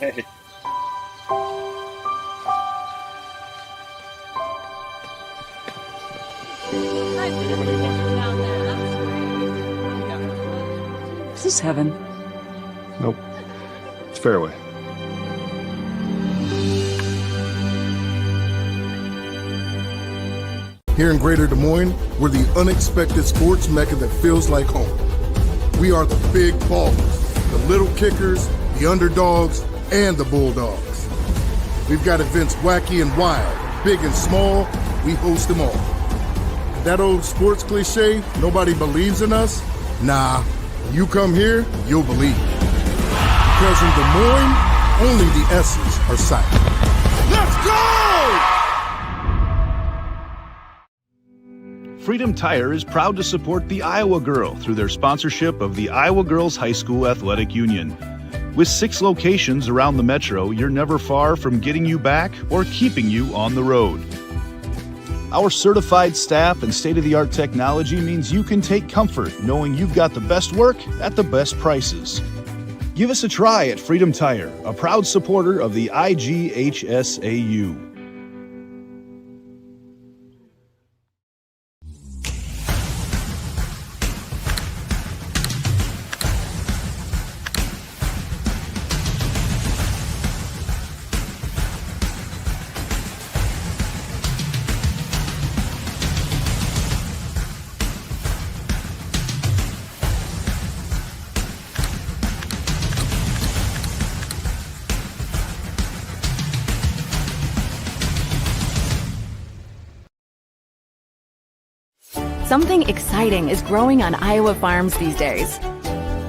Hey. Is this heaven? Nope. It's fairway. Here in Greater Des Moines, we're the unexpected sports mecca that feels like home. We are the big ballers, the little kickers, the underdogs, and the bulldogs. We've got events wacky and wild, big and small, we host them all. That old sports cliche, nobody believes in us? Nah, when you come here, you'll believe. Because in Des Moines, only the S's are silent. Let's go! Freedom Tire is proud to support the Iowa Girl through their sponsorship of the Iowa Girls High School Athletic Union. With 6 locations around the metro, you're never far from getting you back or keeping you on the road. Our certified staff and state-of-the-art technology means you can take comfort knowing you've got the best work at the best prices. Give us a try at Freedom Tire, a proud supporter of the IGHSAU. Something exciting is growing on Iowa farms these days.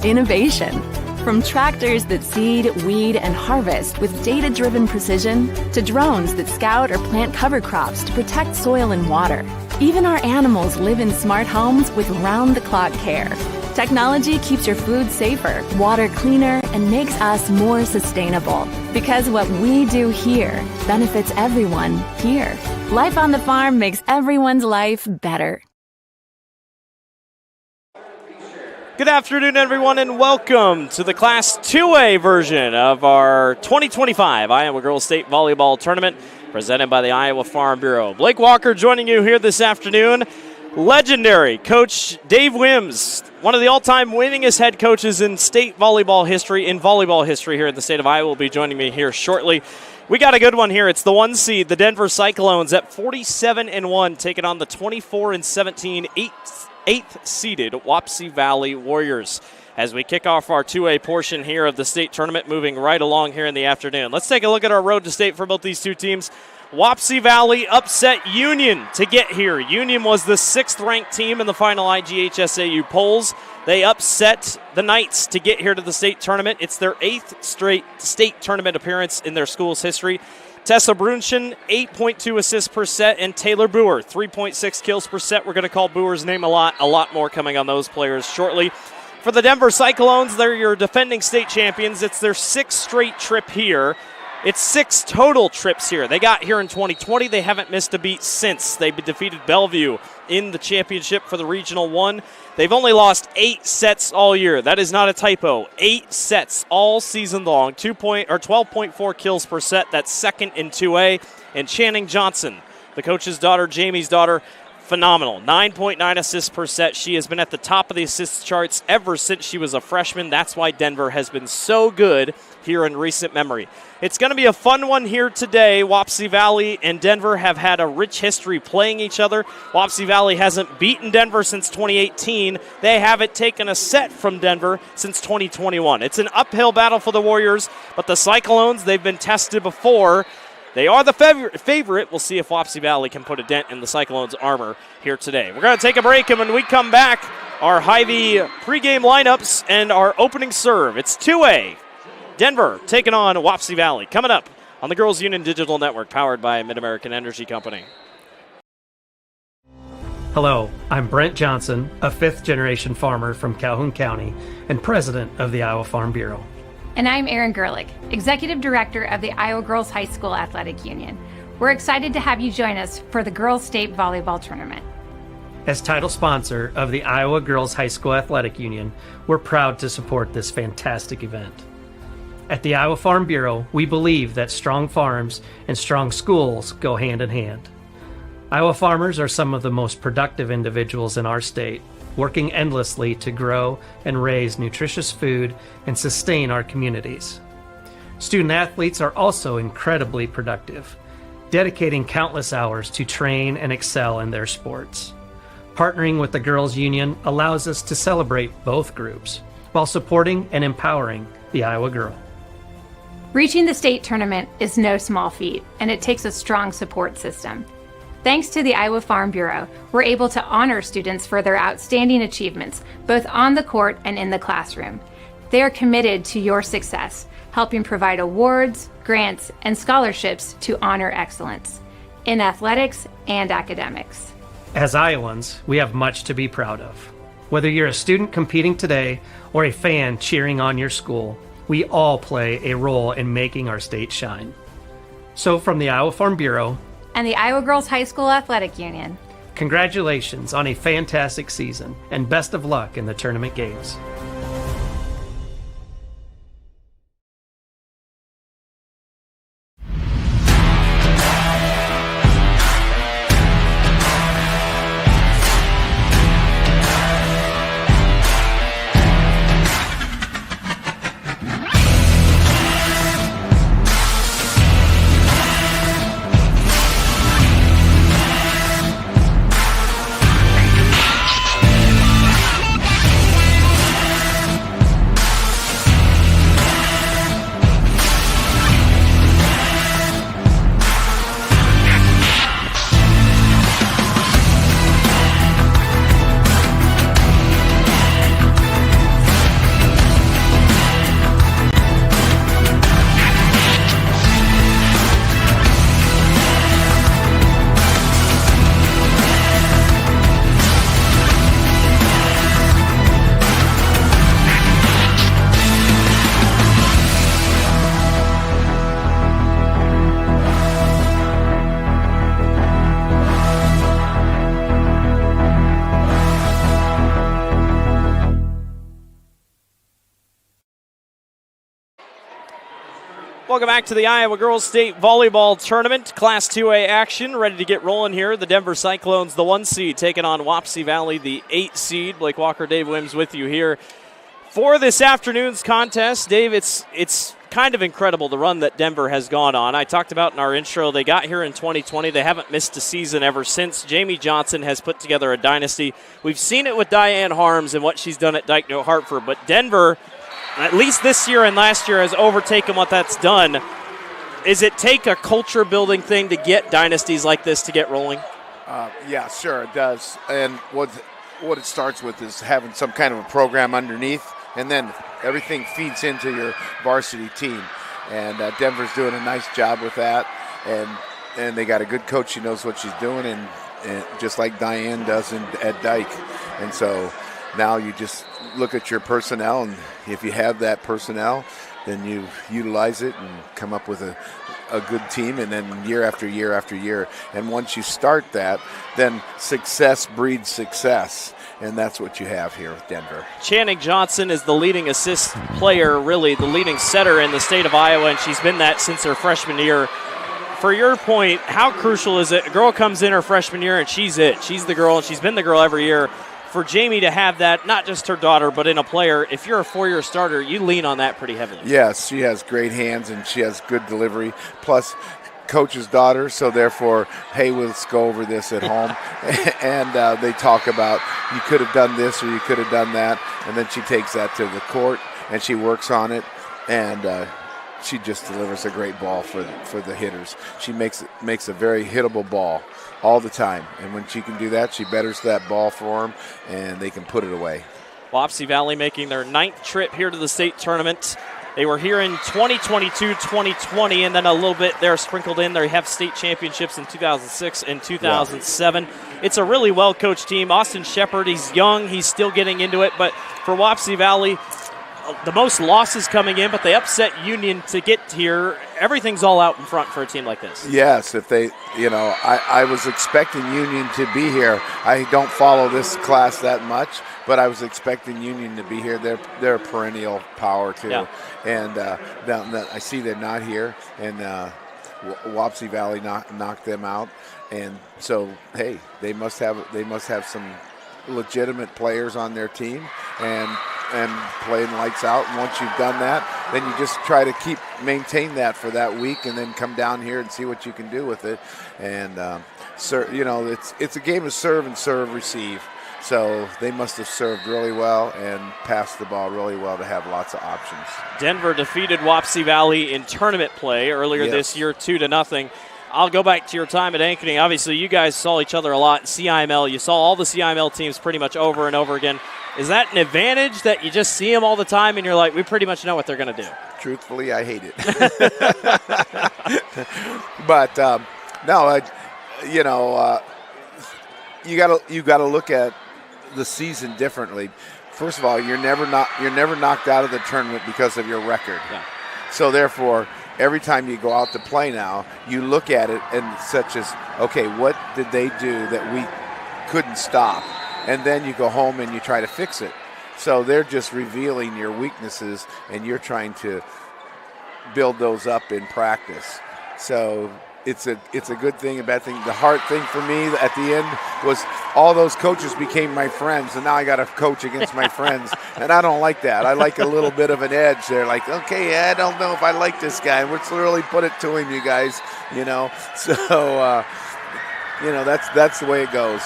Innovation. From tractors that seed, weed, and harvest with data-driven precision to drones that scout or plant cover crops to protect soil and water. Even our animals live in smart homes with round-the-clock care. Technology keeps your food safer, water cleaner, and makes us more sustainable. Because what we do here benefits everyone here. Life on the farm makes everyone's life better. Good afternoon, everyone, and welcome to the Class 2A version of our 2025 Iowa Girls State Volleyball Tournament presented by the Iowa Farm Bureau. Blake Walker joining you here this afternoon. Legendary Coach Dave Wims, one of the all-time winningest head coaches in state volleyball history, here in the state of Iowa, will be joining me here shortly. We got a good one here. It's the 1 seed, the Denver Cyclones, at 47-1, taking on the 24-17 8th seeded Wapsie Valley Warriors. As we kick off our 2A portion here of the state tournament, moving right along here in the afternoon. Let's take a look at our road to state for both these two teams. Wapsie Valley upset Union to get here. Union was the 6th-ranked team in the final IGHSAU polls. They upset the Knights to get here to the state tournament. It's their 8th straight state tournament appearance in their school's history. Tessa Brunchen, 8.2 assists per set, and Taylor Boer, 3.6 kills per set. We're going to call Boer's name a lot more coming on those players shortly. For the Denver Cyclones, they're your defending state champions. It's their 6th straight trip here. It's 6 total trips here. They got here in 2020. They haven't missed a beat since. They defeated Bellevue in the championship for the Regional 1. They've only lost 8 sets all year. That is not a typo. 8 sets all season long. 12.4 kills per set. That's second in 2A. And Channing Johnson, the coach's daughter, Jamie's daughter, phenomenal. 9.9 assists per set. She has been at the top of the assists charts ever since she was a freshman. That's why Denver has been so good here in recent memory. It's going to be a fun one here today. Wapsie Valley and Denver have had a rich history playing each other. Wapsie Valley hasn't beaten Denver since 2018. They haven't taken a set from Denver since 2021. It's an uphill battle for the Warriors, but the Cyclones, they've been tested before. They are the favorite. We'll see if Wapsie Valley can put a dent in the Cyclones' armor here today. We're going to take a break, and when we come back, our Hy-Vee pregame lineups and our opening serve. It's 2A. Denver taking on Wapsie Valley. Coming up on the Girls Union Digital Network, powered by Mid-American Energy Company. Hello, I'm Brent Johnson, a 5th-generation farmer from Calhoun County and president of the Iowa Farm Bureau. And I'm Erin Gerlich, Executive Director of the Iowa Girls High School Athletic Union. We're excited to have you join us for the Girls State Volleyball Tournament. As title sponsor of the Iowa Girls High School Athletic Union, we're proud to support this fantastic event. At the Iowa Farm Bureau, we believe that strong farms and strong schools go hand in hand. Iowa farmers are some of the most productive individuals in our state, working endlessly to grow and raise nutritious food and sustain our communities. Student athletes are also incredibly productive, dedicating countless hours to train and excel in their sports. Partnering with the Girls Union allows us to celebrate both groups while supporting and empowering the Iowa girl. Reaching the state tournament is no small feat, and it takes a strong support system. Thanks to the Iowa Farm Bureau, we're able to honor students for their outstanding achievements, both on the court and in the classroom. They are committed to your success, helping provide awards, grants, and scholarships to honor excellence in athletics and academics. As Iowans, we have much to be proud of. Whether you're a student competing today or a fan cheering on your school, we all play a role in making our state shine. So from the Iowa Farm Bureau And the Iowa Girls High School Athletic Union, congratulations on a fantastic season and best of luck in the tournament games. Welcome back to the Iowa Girls State Volleyball Tournament. Class 2A action ready to get rolling here. The Denver Cyclones, the 1 seed, taking on Wapsie Valley, the 8 seed. Blake Walker, Dave Wims with you here for this afternoon's contest. Dave, it's kind of incredible the run that Denver has gone on. I talked about in our intro, they got here in 2020. They haven't missed a season ever since. Jamie Johnson has put together a dynasty. We've seen it with Diane Harms and what she's done at Dyke New Hartford, but Denver, at least this year and last year, has overtaken what that's done. Is it take a culture-building thing to get dynasties like this to get rolling? Yeah, sure, it does. And what it starts with is having some kind of a program underneath, and then everything feeds into your varsity team. And Denver's doing a nice job with that. And they got a good coach. She knows what she's doing, and just like Diane does at Dyke. And so now you just look at your personnel, and if you have that personnel, then you utilize it and come up with a good team, and then year after year after year. And once you start that, then success breeds success, and that's what you have here with Denver. Channing Johnson is the leading assist player, really the leading setter in the state of Iowa, and she's been that since her freshman year. For your point, how crucial is it? A girl comes in her freshman year and she's it. She's the girl, and she's been the girl every year. For Jamie to have that, not just her daughter, but in a player, if you're a four-year starter, you lean on that pretty heavily. Yes, she has great hands and she has good delivery. Plus, coach's daughter, so therefore, hey, let's go over this at home. And they talk about, you could have done this or you could have done that. And then she takes that to the court and she works on it. And she just delivers a great ball for the hitters. She makes a very hittable ball all the time, and when she can do that, she betters that ball for them, and they can put it away. Wapsie Valley making their 9th trip here to the state tournament. They were here in 2022, 2020, and then a little bit there sprinkled in. They have state championships in 2006 and 2007. Yeah. It's a really well-coached team. Austin Shepard, he's young. He's still getting into it, but for Wapsie Valley, the most losses coming in, but they upset Union to get here. Everything's all out in front for a team like this. Yes, if they, I was expecting Union to be here. I don't follow this class that much, but I was expecting Union to be here. They're a perennial power too, Yeah. and I see they're not here, and Wapsie Valley knocked them out, and so hey, they must have some legitimate players on their team, and playing lights out. And once you've done that, then you just try to maintain that for that week, and then come down here and see what you can do with it. And it's a game of serve and serve receive. So they must have served really well and passed the ball really well to have lots of options. Denver defeated Wapsie Valley in tournament play earlier this year, 2-0. I'll go back to your time at Ankeny. Obviously, you guys saw each other a lot in CIML. You saw all the CIML teams pretty much over and over again. Is that an advantage that you just see them all the time and you're like, we pretty much know what they're going to do? Truthfully, I hate it. But no, you got to look at the season differently. First of all, you're never knocked out of the tournament because of your record. Yeah. So therefore, every time you go out to play now, you look at it and such as, okay, what did they do that we couldn't stop? And then you go home and you try to fix it. So they're just revealing your weaknesses, and you're trying to build those up in practice. So it's a good thing, a bad thing. The hard thing for me at the end was all those coaches became my friends, and now I got to coach against my friends, and I don't like that. I like a little bit of an edge there, like, okay, I don't know if I like this guy. Let's really put it to him, you guys, So, that's the way it goes.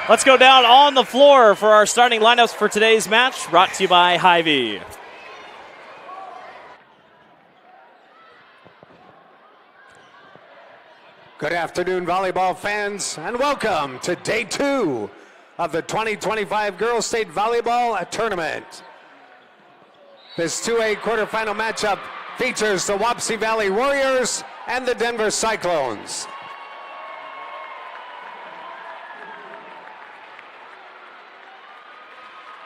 Let's go down on the floor for our starting lineups for today's match, brought to you by Hy-Vee. Good afternoon, volleyball fans, and welcome to day 2 of the 2025 Girls State Volleyball Tournament. This 2A quarterfinal matchup features the Wapsie Valley Warriors and the Denver Cyclones.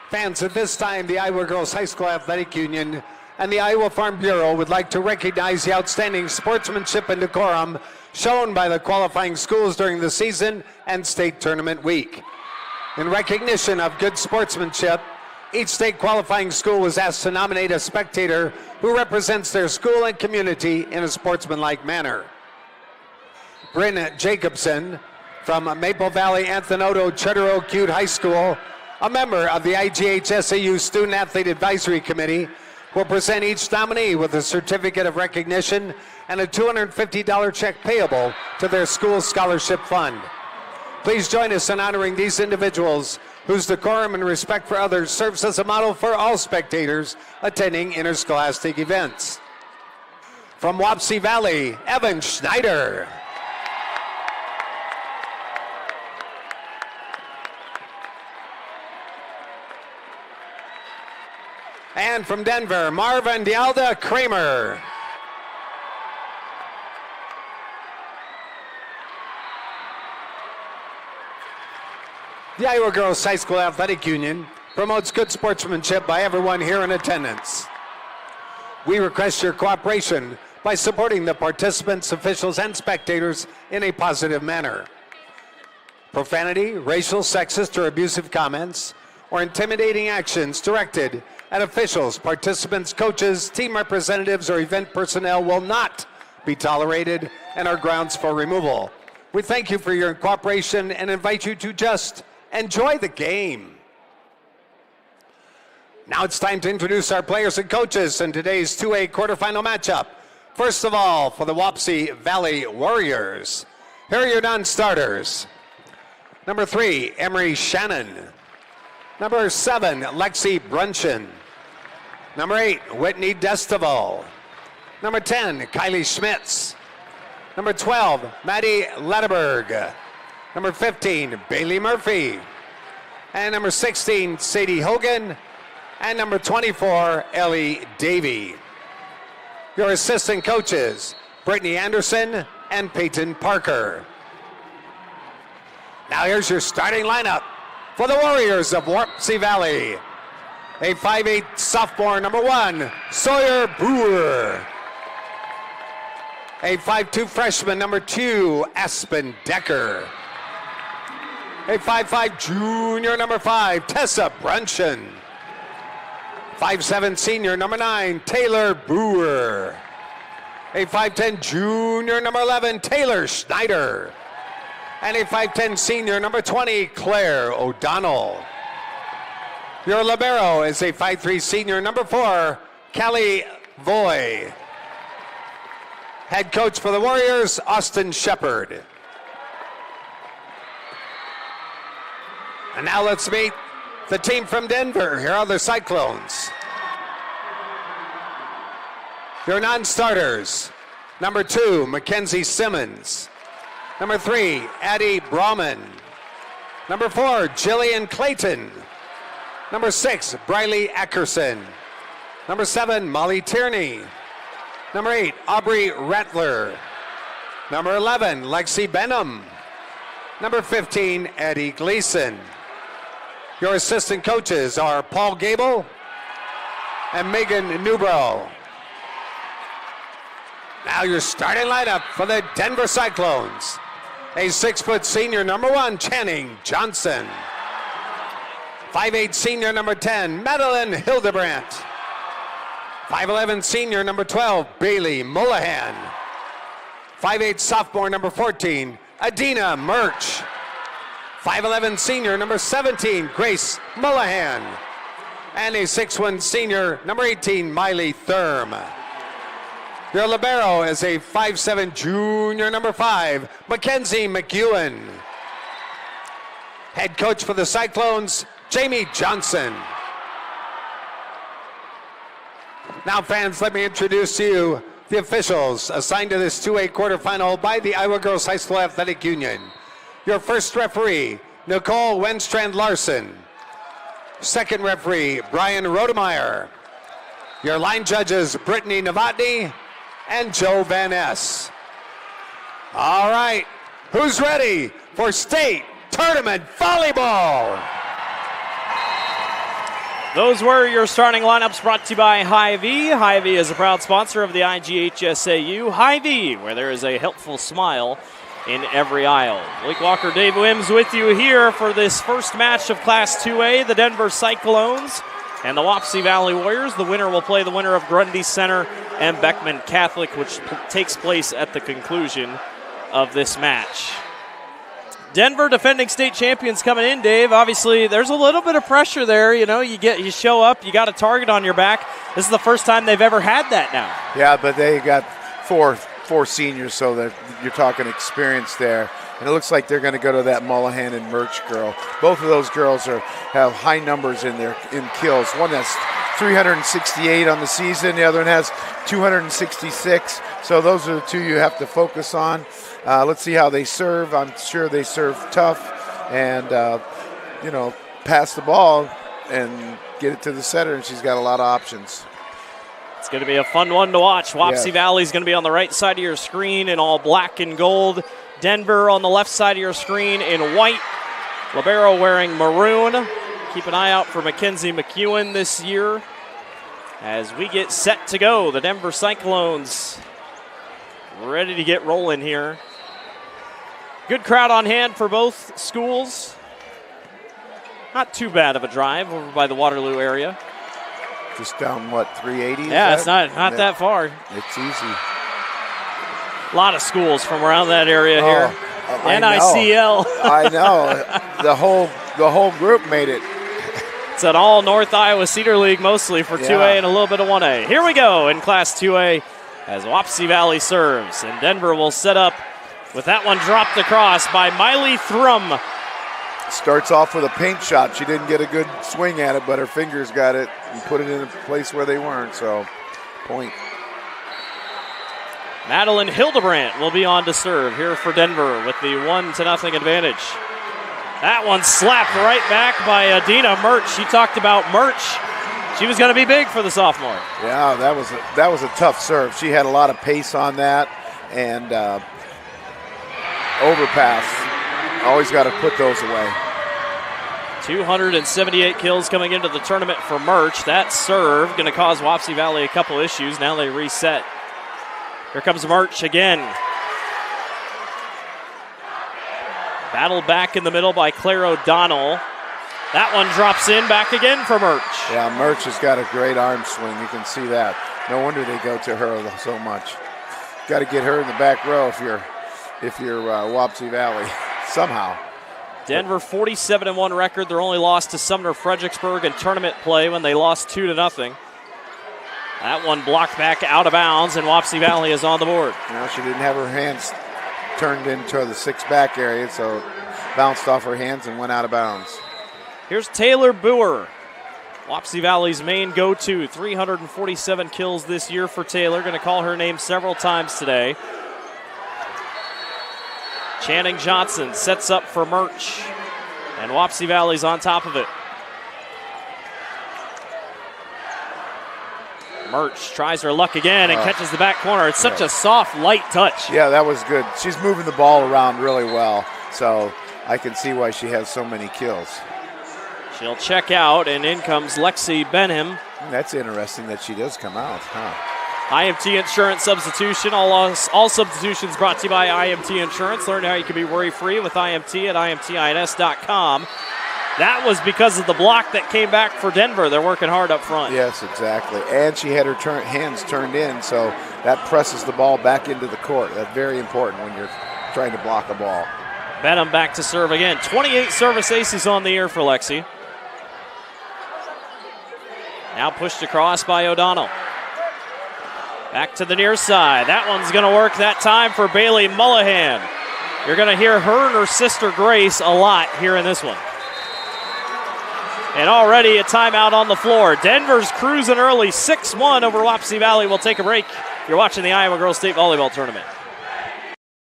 Fans, at this time, the Iowa Girls High School Athletic Union and the Iowa Farm Bureau would like to recognize the outstanding sportsmanship and decorum shown by the qualifying schools during the season and state tournament week. In recognition of good sportsmanship, each state qualifying school was asked to nominate a spectator who represents their school and community in a sportsmanlike manner. Bryn Jacobson from Maple Valley Anthony Charter-Oak High School, a member of the IGHSAU Student Athlete Advisory Committee, will present each nominee with a certificate of recognition and a $250 check payable to their school scholarship fund. Please join us in honoring these individuals whose decorum and respect for others serves as a model for all spectators attending interscholastic events. From Wapsie Valley, Evan Schneider. And from Denver, Marvin Dialda Kramer. The Iowa Girls High School Athletic Union promotes good sportsmanship by everyone here in attendance. We request your cooperation by supporting the participants, officials, and spectators in a positive manner. Profanity, racial, sexist, or abusive comments, or intimidating actions directed at officials, participants, coaches, team representatives, or event personnel will not be tolerated and are grounds for removal. We thank you for your cooperation and invite you to just enjoy the game. Now it's time to introduce our players and coaches in today's 2A quarterfinal matchup. First of all, for the Wapsie Valley Warriors, here are your non-starters. Number 3, Emery Shannon. Number 7, Lexi Brunchen. Number 8, Whitney Destival. Number 10, Kylie Schmitz. Number 12, Maddie Letterberg. Number 15, Bailey Murphy. And number 16, Sadie Hogan. And number 24, Ellie Davey. Your assistant coaches, Brittany Anderson and Peyton Parker. Now here's your starting lineup for the Warriors of Wapsie Valley. A 5'8" sophomore, number 1, Sawyer Brewer. A 5'2" freshman, number 2, Aspen Decker. A 5'5" junior, number 5, Tessa Brunson. 5'7" senior, number 9, Taylor Brewer. A 5'10" junior, number 11, Taylor Schneider. And a 5'10" senior, number 20, Claire O'Donnell. Your libero is a 5'3" senior, number 4, Callie Voy. Head coach for the Warriors, Austin Shepard. And now let's meet the team from Denver. Here are the Cyclones. Your non-starters, number 2, Mackenzie Simmons. Number 3, Addie Brahman. Number 4, Jillian Clayton. Number 6, Briley Ackerson. Number 7, Molly Tierney. Number 8, Aubrey Rattler. Number 11, Lexi Benham. Number 15, Eddie Gleason. Your assistant coaches are Paul Gable and Megan Newbrow. Now your starting lineup for the Denver Cyclones. A 6' senior, number 1, Channing Johnson. 5'8" senior, number 10, Madeline Hildebrandt. 5'11" senior, number 12, Bailey Mullahan. 5'8" sophomore, number 14, Adina Murch. 5'11" senior, number 17, Grace Mullahan. And a 6'1" senior, number 18, Miley Thurm. Your libero is a 5'7" junior, number 5, Mackenzie McEwen. Head coach for the Cyclones, Jamie Johnson. Now, fans, let me introduce to you the officials assigned to this 2A quarterfinal by the Iowa Girls High School Athletic Union. Your first referee, Nicole Wenstrand Larson. Second referee, Brian Rodemeyer. Your line judges, Brittany Novotny and Joe Van Ness. All right, who's ready for state tournament volleyball? Those were your starting lineups brought to you by Hy-Vee. Hy-Vee is a proud sponsor of the IGHSAU. Hy-Vee, where there is a helpful smile in every aisle. Blake Walker, Dave Wims with you here for this first match of Class 2A, the Denver Cyclones and the Wapsie Valley Warriors. The winner will play the winner of Grundy Center and Beckman Catholic, which takes place at the conclusion of this match. Denver defending state champions coming in, Dave. Obviously, there's a little bit of pressure there. You know, you show up, you got a target on your back. This is the first time they've ever had that now. Yeah, but they got four seniors, so that you're talking experience there. And it looks like they're going to go to that Mullahan and Murch girl. Both of those girls have high numbers in kills. One has 368 on the season. The other one has 266. So those are the two you have to focus on. Let's see how they serve. I'm sure they serve tough and, pass the ball and get it to the setter, and she's got a lot of options. It's going to be a fun one to watch. Wapsie Valley is going to be on the right side of your screen in all black and gold. Denver on the left side of your screen in white. Libero wearing maroon. Keep an eye out for Mackenzie McEwen this year as we get set to go. The Denver Cyclones ready to get rolling here. Good crowd on hand for both schools. Not too bad of a drive over by the Waterloo area. Just down, 380? Yeah, it's not that far. It's easy. A lot of schools from around that area here. NICL. I know. The whole group made it. It's an all North Iowa Cedar League mostly for 2A and a little bit of 1A. Here we go in Class 2A as Wapsie Valley serves. And Denver will set up with that one dropped across by Miley Thrum. Starts off with a paint shot. She didn't get a good swing at it, but her fingers got it and put it in a place where they weren't, so point. Madeline Hildebrandt will be on to serve here for Denver with the 1-0 advantage. That one slapped right back by Adina Murch. She talked about Murch. She was going to be big for the sophomore. Yeah, that was a tough serve. She had a lot of pace on that and overpass. Always got to put those away. 278 kills coming into the tournament for Murch. That serve going to cause Wapsie Valley a couple issues. Now they reset. Here comes Murch again. Battled back in the middle by Claire O'Donnell. That one drops in, back again for Murch. Yeah, Murch has got a great arm swing. You can see that. No wonder they go to her so much. Got to get her in the back row if you're Wapsie Valley somehow. Denver 47-1 record. Their only loss to Sumner Fredericksburg in tournament play when they lost 2-0. That one blocked back out of bounds, and Wapsie Valley is on the board. Now she didn't have her hands turned into the 6 back area, so bounced off her hands and went out of bounds. Here's Taylor Boer, Wapsie Valley's main go-to. 347 kills this year for Taylor. Going to call her name several times today. Channing Johnson sets up for Murch, and Wapsie Valley's on top of it. Murch tries her luck again and catches the back corner. It's such a soft, light touch. Yeah, that was good. She's moving the ball around really well, so I can see why she has so many kills. She'll check out, and in comes Lexi Benham. That's interesting that she does come out, huh? IMT Insurance substitution. All substitutions brought to you by IMT Insurance. Learn how you can be worry-free with IMT at IMTINS.com. That was because of the block that came back for Denver. They're working hard up front. Yes, exactly. And she had her hands turned in, so that presses the ball back into the court. That's very important when you're trying to block a ball. Benham back to serve again. 28 service aces on the year for Lexi. Now pushed across by O'Donnell. Back to the near side. That one's going to work that time for Bailey Mullahan. You're going to hear her and her sister Grace a lot here in this one. And already a timeout on the floor. Denver's cruising early, 6-1 over Wapsie Valley. We'll take a break. You're watching the Iowa Girls State Volleyball Tournament.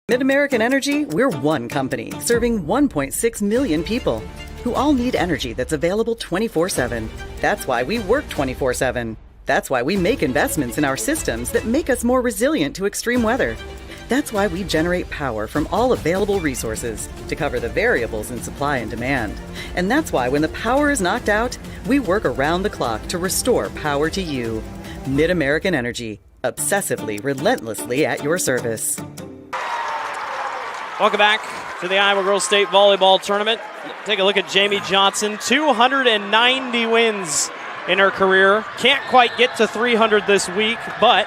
Mid-American Energy, we're one company serving 1.6 million people who all need energy that's available 24/7. That's why we work 24/7. That's why we make investments in our systems that make us more resilient to extreme weather. That's why we generate power from all available resources to cover the variables in supply and demand. And that's why when the power is knocked out, we work around the clock to restore power to you. Mid-American Energy, obsessively, relentlessly at your service. Welcome back to the Iowa Girls State Volleyball Tournament. Take a look at Jamie Johnson. 290 wins in her career. Can't quite get to 300 this week, but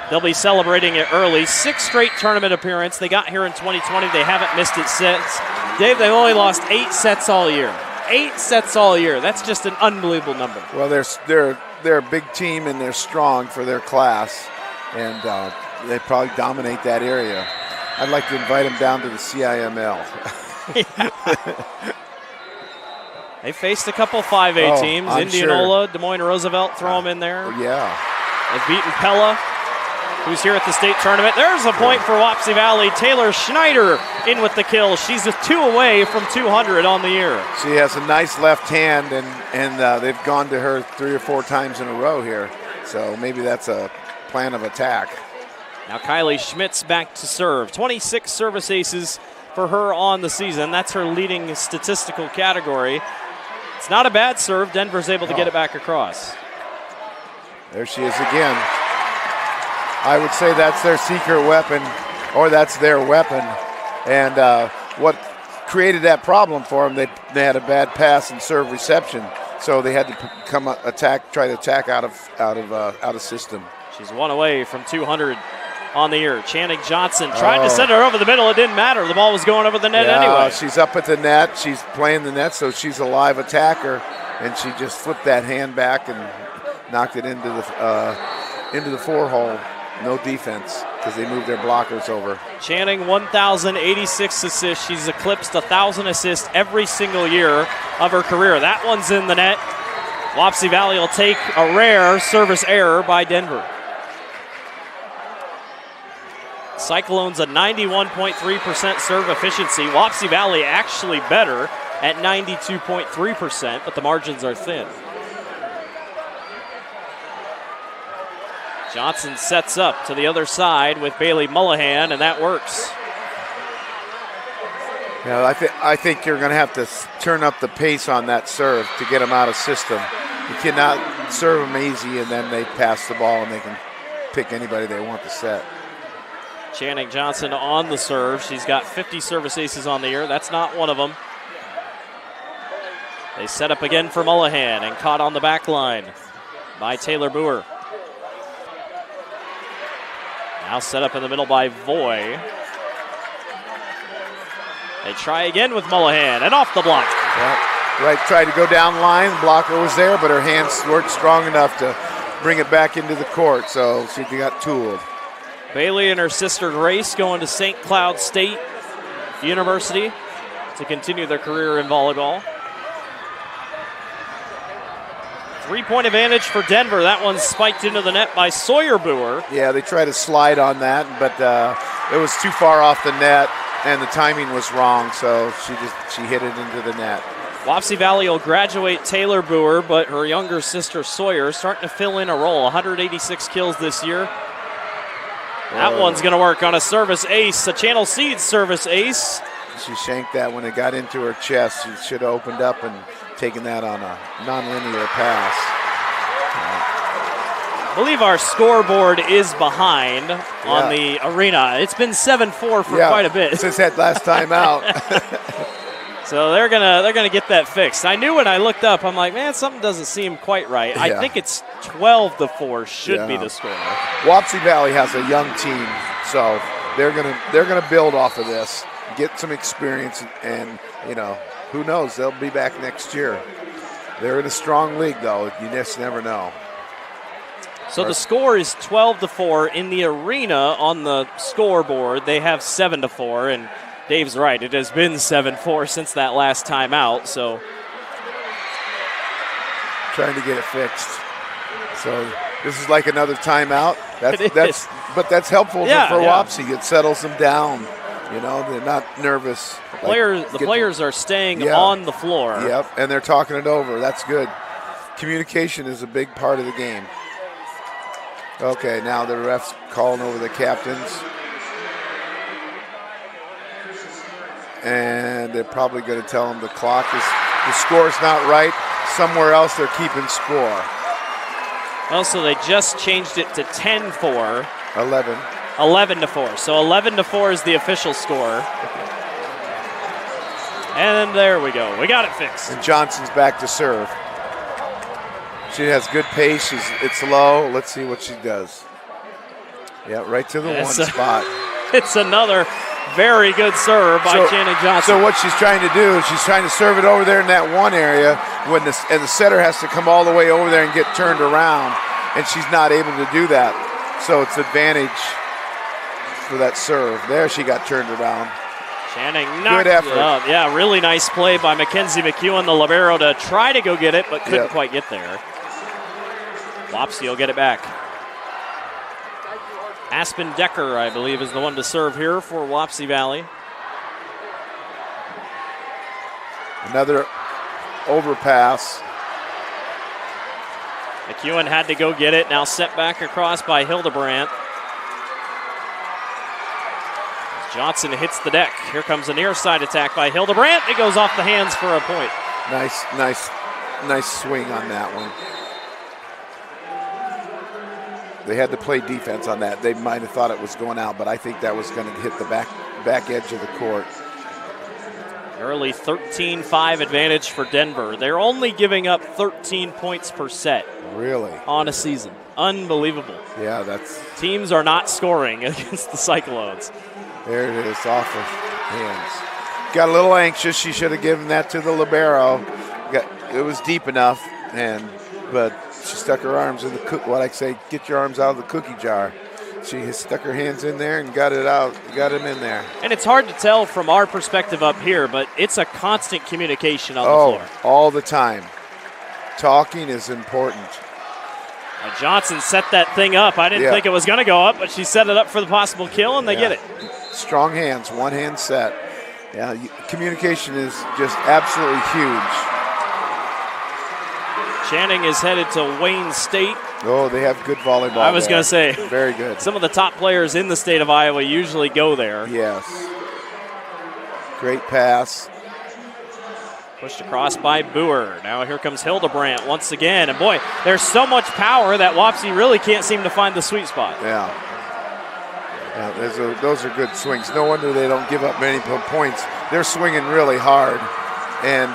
they'll be celebrating it early. 6 straight tournament appearance. They got here in 2020. They haven't missed it since. Dave, they've only lost 8 sets all year. 8 sets all year. That's just an unbelievable number. Well, they're a big team and they're strong for their class, and they probably dominate that area. I'd like to invite them down to the CIML. They faced a couple 5A teams. I'm Indianola, sure. Des Moines Roosevelt, throw them in there. Yeah. They've beaten Pella, who's here at the state tournament. There's a point for Wapsie Valley. Taylor Schneider in with the kill. She's a 2 away from 200 on the year. She has a nice left hand, and they've gone to her 3 or 4 times in a row here. So maybe that's a plan of attack. Now Kylie Schmitz back to serve. 26 service aces for her on the season. That's her leading statistical category. It's not a bad serve. Denver's able to get it back across. There she is again. I would say that's their secret weapon, or that's their weapon. And what created that problem for them, they had a bad pass and serve reception, so they had to try to attack out of system. She's 1 away from 200 on the year. Channing Johnson tried to send her over the middle. It didn't matter. The ball was going over the net anyway. She's up at the net. She's playing the net, so she's a live attacker, and she just flipped that hand back and knocked it into the 4 hole. No defense because they moved their blockers over. Channing, 1,086 assists. She's eclipsed 1,000 assists every single year of her career. That one's in the net. Wapsie Valley will take a rare service error by Denver. Cyclones a 91.3% serve efficiency. Wapsie Valley actually better at 92.3%, but the margins are thin. Johnson sets up to the other side with Bailey Mullahan, and that works. You know, I think you're going to have to turn up the pace on that serve to get them out of system. You cannot serve them easy and then they pass the ball and they can pick anybody they want to set. Channing Johnson on the serve. She's got 50 service aces on the year. That's not one of them. They set up again for Mullahan and caught on the back line by Taylor Boer. Now set up in the middle by Voy. They try again with Mullahan and off the block. Yeah, right, tried to go down the line. The blocker was there, but her hands weren't strong enough to bring it back into the court, so she got tooled. Bailey and her sister Grace going to St. Cloud State University to continue their career in volleyball. 3-point advantage for Denver. That one spiked into the net by Sawyer Boer. Yeah, they tried to slide on that, but it was too far off the net, and the timing was wrong, so she hit it into the net. Wapsie Valley will graduate Taylor Boer, but her younger sister Sawyer starting to fill in a role. 186 kills this year. That one's going to work on a service ace, a Channel Seeds service ace. She shanked that when it got into her chest. She should have opened up and taken that on a nonlinear pass. I believe our scoreboard is behind on the arena. It's been 7-4 for quite a bit. Since that last time out. So they're gonna get that fixed. I knew when I looked up, I'm like, man, something doesn't seem quite right. I think it's 12-4 should be the score. Wapsie Valley has a young team, so they're gonna build off of this, get some experience, and who knows, they'll be back next year. They're in a strong league, though. You just never know. So the score is 12-4 in the arena. On the scoreboard, they have 7-4, and Dave's right. It has been 7-4 since that last time out. So trying to get it fixed. So this is like another timeout. That's helpful for Wapsie. It settles them down. They're not nervous. The players are staying on the floor. Yep, and they're talking it over. That's good. Communication is a big part of the game. Okay, now the ref's calling over the captains. And they're probably going to tell them the score's not right. Somewhere else they're keeping score. Well, so they just changed it to 10-4. 11-4. So 11-4 is the official score. And there we go. We got it fixed. And Johnson's back to serve. She has good pace. It's low. Let's see what she does. Yeah, right to the spot. It's another very good serve by Channing Johnson. So what she's trying to do is she's trying to serve it over there in that one area and the setter has to come all the way over there and get turned around, and she's not able to do that. So it's advantage for that serve. There she got turned around. Channing knocked it up. Yeah, really nice play by Mackenzie McEwen, the libero, to try to go get it, but couldn't quite get there. Wapsie will get it back. Aspen Decker, I believe, is the one to serve here for Wapsie Valley. Another overpass. McEwen had to go get it. Now set back across by Hildebrandt. Johnson hits the deck. Here comes a near side attack by Hildebrandt. It goes off the hands for a point. Nice swing on that one. They had to play defense on that. They might have thought it was going out, but I think that was going to hit the back edge of the court. Early 13-5 advantage for Denver. They're only giving up 13 points per set. Really? On a season. Unbelievable. Yeah, teams are not scoring against the Cyclones. There it is, off of hands. Got a little anxious. She should have given that to the libero. It was deep enough, but she stuck her arms in get your arms out of the cookie jar. She stuck her hands in there and got it out, got him in there. And it's hard to tell from our perspective up here, but it's a constant communication on the floor. All the time. Talking is important. Johnson set that thing up. I didn't think it was going to go up, but she set it up for the possible kill, and they get it. Strong hands, one hand set. Yeah, communication is just absolutely huge. Channing is headed to Wayne State. Oh, they have good volleyball. I was going to say. Very good. Some of the top players in the state of Iowa usually go there. Yes. Great pass. Pushed across by Boer. Now here comes Hildebrandt once again. And boy, there's so much power that Wapsie really can't seem to find the sweet spot. Yeah. Those are good swings. No wonder they don't give up many points. They're swinging really hard. And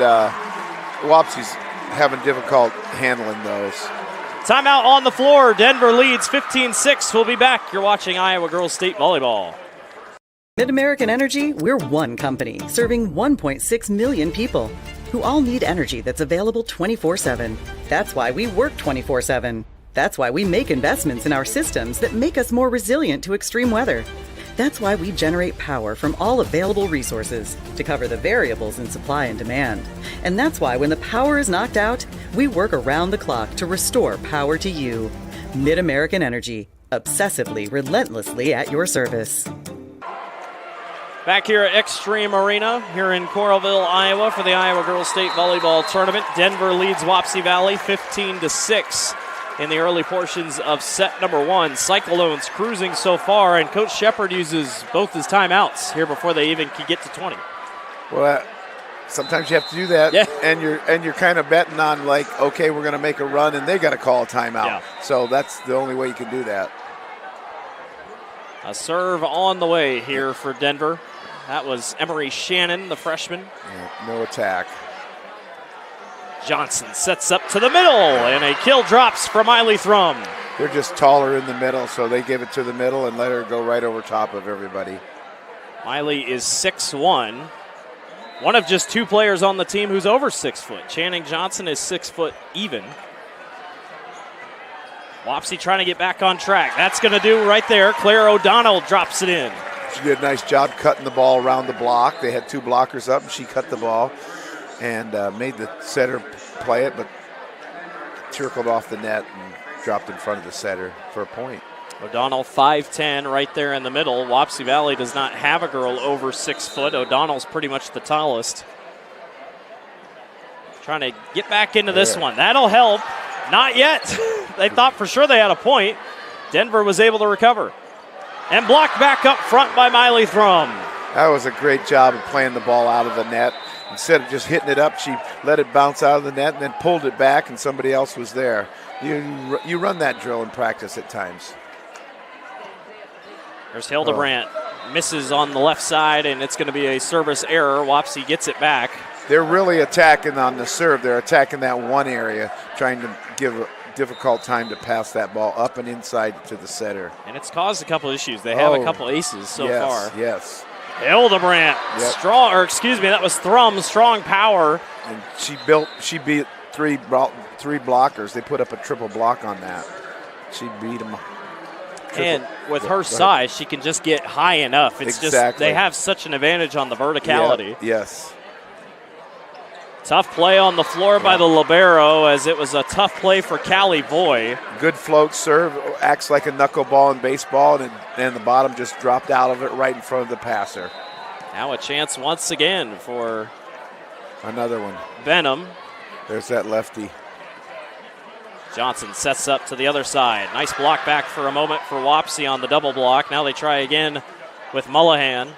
Wapsie's having difficult handling those. Timeout on the floor. Denver leads 15-6. We'll be back. You're watching Iowa Girls State Volleyball. Mid-American Energy, we're one company serving 1.6 million people who all need energy that's available 24/7. That's why we work 24/7. That's why we make investments in our systems that make us more resilient to extreme weather. That's why we generate power from all available resources to cover the variables in supply and demand. And that's why when the power is knocked out, we work around the clock to restore power to you. Mid-American Energy, obsessively, relentlessly at your service. Back here at Extreme Arena here in Coralville, Iowa for the Iowa Girls State Volleyball Tournament. Denver leads Wapsie Valley 15-6 in the early portions of set number 1. Cyclones cruising so far, and Coach Shepard uses both his timeouts here before they even can get to 20. Well, sometimes you have to do that, yeah. and you're kind of betting on like, okay, we're going to make a run, and they got to call a timeout. Yeah. So that's the only way you can do that. A serve on the way here for Denver. That was Emery Shannon, the freshman. Yeah, no attack. Johnson sets up to the middle, and a kill drops from Miley Thrum. They're just taller in the middle, so they give it to the middle and let her go right over top of everybody. Miley is 6'1". One of just 2 players on the team who's over 6 foot. Channing Johnson is 6 foot even. Wapsie trying to get back on track. That's going to do right there. Claire O'Donnell drops it in. She did a nice job cutting the ball around the block. They had 2 blockers up, and she cut the ball and made the setter play it, but circled off the net and dropped in front of the setter for a point. O'Donnell 5'10", right there in the middle. Wapsie Valley does not have a girl over 6 foot. O'Donnell's pretty much the tallest. Trying to get back into this one. That'll help. Not yet. They thought for sure they had a point. Denver was able to recover. And blocked back up front by Miley Thrum. That was a great job of playing the ball out of the net. Instead of just hitting it up, she let it bounce out of the net and then pulled it back, and somebody else was there. You run that drill in practice at times. There's Hildebrandt. Misses on the left side, and it's going to be a service error. Wapsie gets it back. They're really attacking on the serve. They're attacking that one area, trying to give a difficult time to pass that ball up and inside to the setter. And it's caused a couple issues. They have a couple aces so far. Yes. Hildebrandt, that was Thrum, strong power. And she beat three blockers. They put up a triple block on that. She beat them. And with her size, she can just get high enough. It's just they have such an advantage on the verticality. Yeah, yes. Tough play on the floor by the libero, as it was a tough play for Callie Boy. Good float serve, acts like a knuckleball in baseball, and the bottom just dropped out of it right in front of the passer. Now a chance once again for another one. Benham. There's that lefty. Johnson sets up to the other side. Nice block back for a moment for Wapsie on the double block. Now they try again with Mullahan.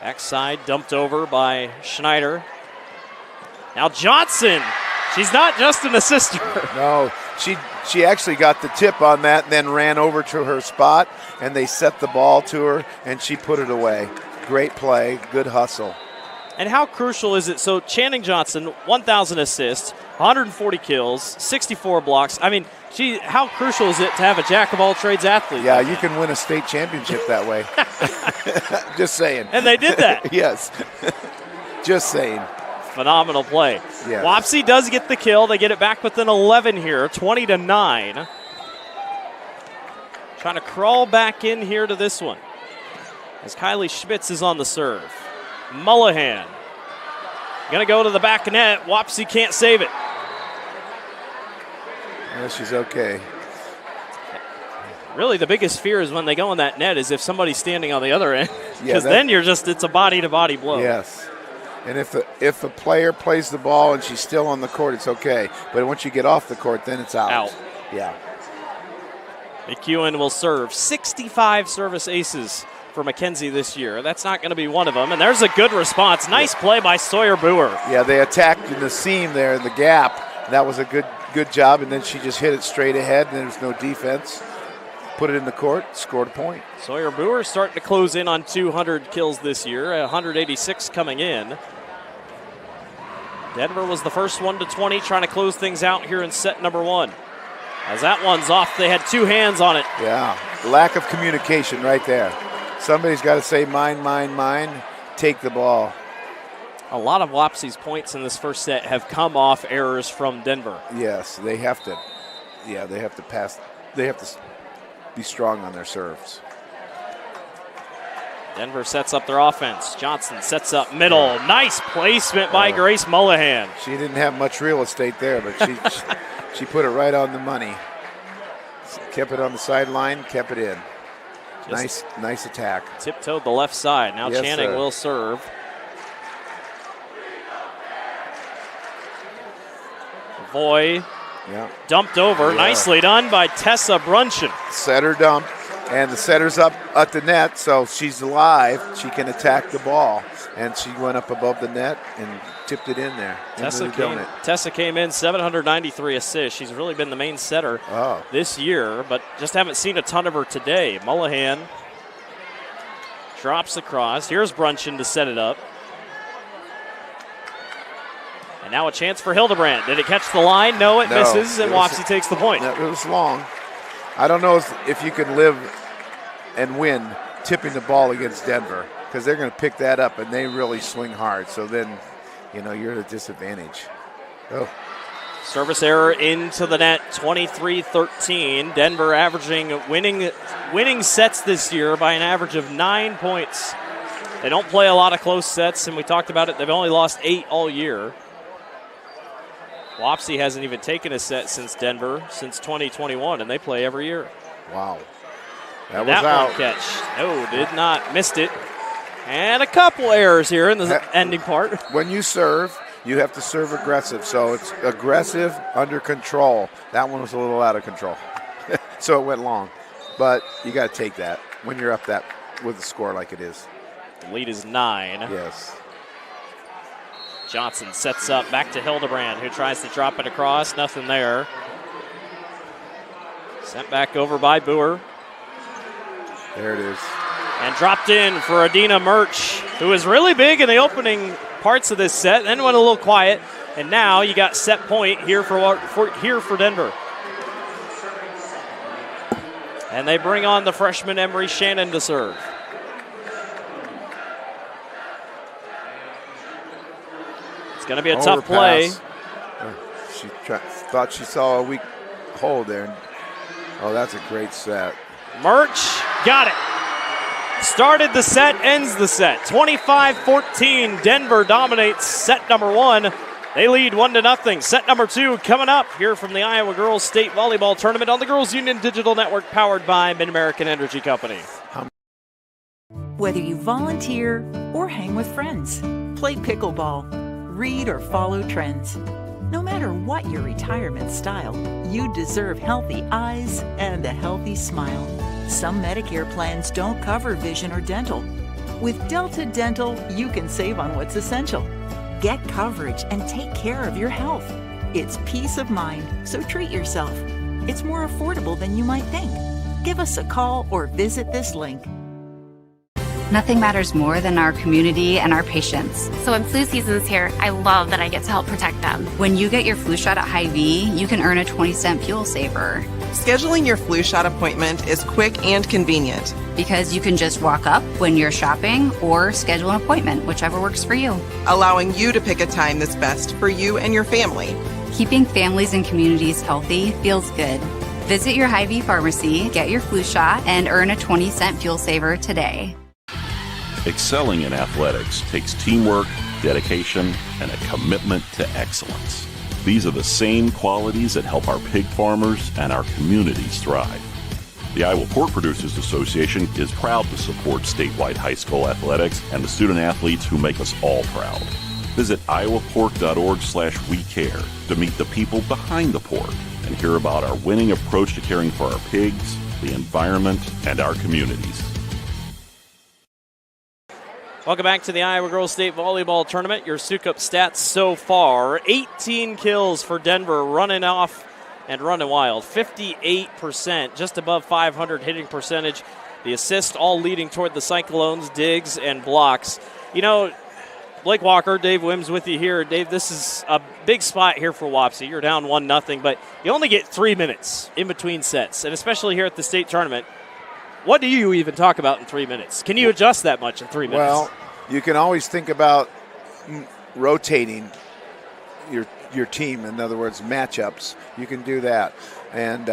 Backside dumped over by Schneider. Now Johnson. She's not just an assister. No, she actually got the tip on that and then ran over to her spot, and they set the ball to her, and she put it away. Great play, good hustle. And how crucial is it? So Channing Johnson, 1,000 assists, 140 kills, 64 blocks. I mean, how crucial is it to have a jack-of-all-trades athlete? Yeah, you can win a state championship that way. Just saying. And they did that. Yes. Just saying. Phenomenal play. Yes. Wapsie does get the kill. They get it back within 11 here, 20-9. Trying to crawl back in here to this one, as Kylie Schmitz is on the serve. Mullahan going to go to the back of net. Wapsie can't save it. Yeah, she's okay. Really, the biggest fear is when they go in that net is if somebody's standing on the other end, because then it's a body-to-body blow. Yes. And if a player plays the ball and she's still on the court, it's okay. But once you get off the court, then it's out. Yeah. McEwen will serve. 65 service aces for Mackenzie this year. That's not going to be one of them. And there's a good response. Nice play by Sawyer Boer. Yeah, they attacked in the seam there in the gap. That was a good job, and then she just hit it straight ahead, and there's no defense. Put it in the court, scored a point. Sawyer Boer starting to close in on 200 kills this year, 186 coming in. Denver was the first one to 20, trying to close things out here in set number 1. As that one's off, they had 2 hands on it. Yeah, lack of communication right there. Somebody's got to say mine, mine, mine, take the ball. A lot of Wapsie's points in this first set have come off errors from Denver. Yes, they have to. Yeah, they have to pass. They have to be strong on their serves. Denver sets up their offense. Johnson sets up middle. Nice placement by Grace Mullahan. She didn't have much real estate there, but she put it right on the money. Kept it on the sideline, kept it in. Nice attack. Tiptoed the left side. Now yes, Channing sir. will serve. Voy dumped over. Yeah. Nicely done by Tessa Brunchen. Setter dump, and the setter's up at the net, so she's alive. She can attack the ball, and she went up above the net and tipped it in there. Tessa came in 793 assists. She's really been the main setter this year, but just haven't seen a ton of her today. Mullahan drops across. Here's Brunchen to set it up. And now a chance for Hildebrandt. Did it catch the line? No, it misses, and Wapsie takes the point. It was long. I don't know if you can live and win tipping the ball against Denver, because they're going to pick that up, and they really swing hard. So then, you're at a disadvantage. Oh. Service error into the net, 23-13. Denver averaging winning sets this year by an average of 9 points. They don't play a lot of close sets, and we talked about it. They've only lost 8 all year. Wapsie hasn't even taken a set since Denver, since 2021, and they play every year. Wow. That was out. One catch. No, did not. Missed it. And a couple errors here in the ending part. When you serve, you have to serve aggressive. So it's aggressive, under control. That one was a little out of control. So it went long. But you got to take that when you're up that with a score like it is. The lead is 9. Yes. Johnson sets up back to Hildebrandt, who tries to drop it across. Nothing there. Sent back over by Boer. There it is. And dropped in for Adina Murch, who was really big in the opening parts of this set, then went a little quiet. And now you got set point here for Denver. And they bring on the freshman Emery Shannon to serve. Going to be a tough play. She thought she saw a weak hole there. Oh, that's a great set. Murch got it. Started the set, ends the set. 25-14. Denver dominates set number 1. They lead 1-0. Set number 2 coming up here from the Iowa Girls State Volleyball Tournament on the Girls Union Digital Network, powered by Mid-American Energy Company. Whether you volunteer or hang with friends, play pickleball, read or follow trends. No matter what your retirement style, you deserve healthy eyes and a healthy smile. Some Medicare plans don't cover vision or dental. With Delta Dental, you can save on what's essential. Get coverage and take care of your health. It's peace of mind, so treat yourself. It's more affordable than you might think. Give us a call or visit this link. Nothing matters more than our community and our patients. So when flu season's here, I love that I get to help protect them. When you get your flu shot at Hy-Vee, you can earn a 20-cent fuel saver. Scheduling your flu shot appointment is quick and convenient. Because you can just walk up when you're shopping or schedule an appointment, whichever works for you. Allowing you to pick a time that's best for you and your family. Keeping families and communities healthy feels good. Visit your Hy-Vee pharmacy, get your flu shot, and earn a 20-cent fuel saver today. Excelling in athletics takes teamwork, dedication, and a commitment to excellence. These are the same qualities that help our pig farmers and our communities thrive. The Iowa Pork Producers Association is proud to support statewide high school athletics and the student athletes who make us all proud. Visit iowapork.org/WeCare to meet the people behind the pork and hear about our winning approach to caring for our pigs, the environment, and our communities. Welcome back to the Iowa Girls State Volleyball Tournament. Your Sukup stats so far: 18 kills for Denver, running off and running wild. 58%, just above 500 hitting percentage. The assists all leading toward the Cyclones, digs, and blocks. You know, Blake Walker, Dave Wims with you here. Dave, this is a big spot here for Wapsie. You're down 1-0, but you only get 3 minutes in between sets, and especially here at the state tournament. What do you even talk about in 3 minutes? Can you adjust that much in 3 minutes? Well, you can always think about rotating your team. In other words, matchups. You can do that. And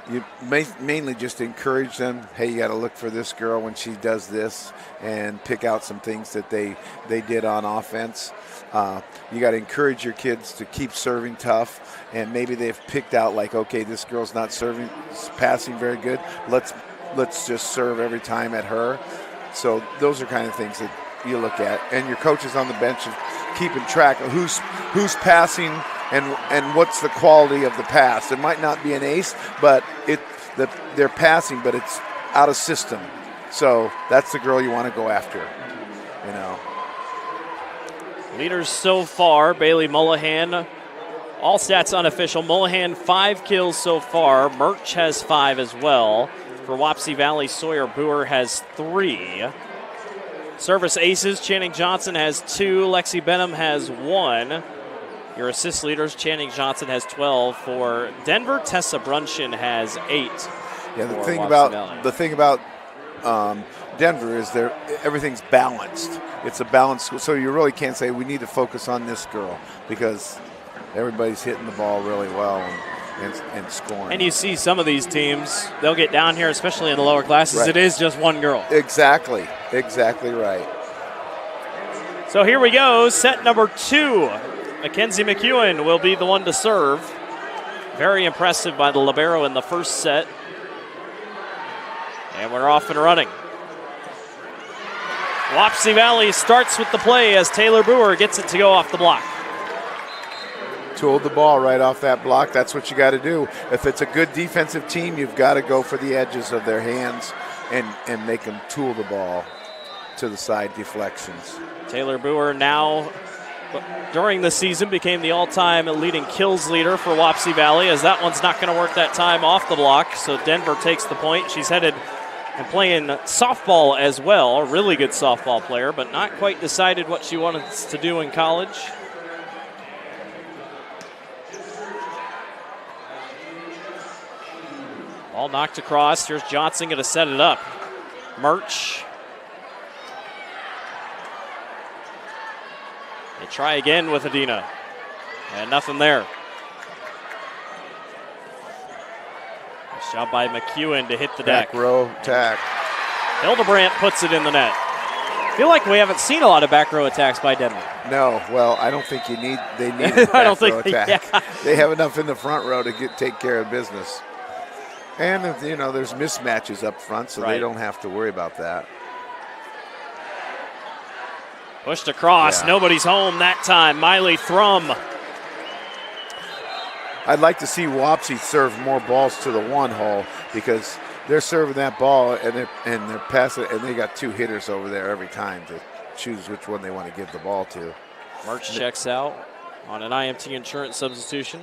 you mainly just encourage them, hey, you got to look for this girl when she does this, and pick out some things that they did on offense. You got to encourage your kids to keep serving tough, and maybe they've picked out like, okay, this girl's not passing very good. Let's just serve every time at her. So those are kind of things that you look at, and your coaches on the bench are keeping track of who's passing and what's the quality of the pass. It might not be an ace, but they're passing, but it's out of system. So that's the girl you want to go after. You know. Leaders so far: Bailey Mullahan. All stats unofficial. Mullahan 5 kills so far. Murch has 5 as well. For Wapsie Valley, Sawyer Boer has 3. Service aces, Channing Johnson has 2. Lexi Benham has 1. Your assist leaders, Channing Johnson has 12. For Denver, Tessa Brunshin has 8. Yeah, the thing about Denver is everything's balanced. It's a balanced, so you really can't say we need to focus on this girl because everybody's hitting the ball really well and scoring. And you see some of these teams, they'll get down here, especially in the lower classes. Right. It is just one girl. Exactly right. So here we go, set number 2. Mackenzie McEwen will be the one to serve. Very impressive by the libero in the first set. And we're off and running. Wapsie Valley starts with the play as Taylor Boer gets it to go off the block. Tooled the ball right off that block. That's what you got to do. If it's a good defensive team, you've got to go for the edges of their hands and make them tool the ball to the side deflections. Taylor Boer now, during the season, became the all-time leading kills leader for Wapsie Valley, as that one's not going to work that time off the block, so Denver takes the point. She's headed and playing softball as well, a really good softball player, but not quite decided what she wanted to do in college. Ball knocked across. Here's Johnson going to set it up. Murch. They try again with Adina. And nothing there. Nice job by McEwen to hit the deck. Back row attack. Hildebrandt puts it in the net. I feel like we haven't seen a lot of back row attacks by Denver. No, well, I don't think they need a back row attack. Yeah. They have enough in the front row to take care of business. And, there's mismatches up front, so They don't have to worry about that. Pushed across. Yeah. Nobody's home that time. Miley Thrum. I'd like to see Wapsie serve more balls to the one hole because they're serving that ball and they're passing it, and they got 2 hitters over there every time to choose which one they want to give the ball to. March checks out on an IMT insurance substitution.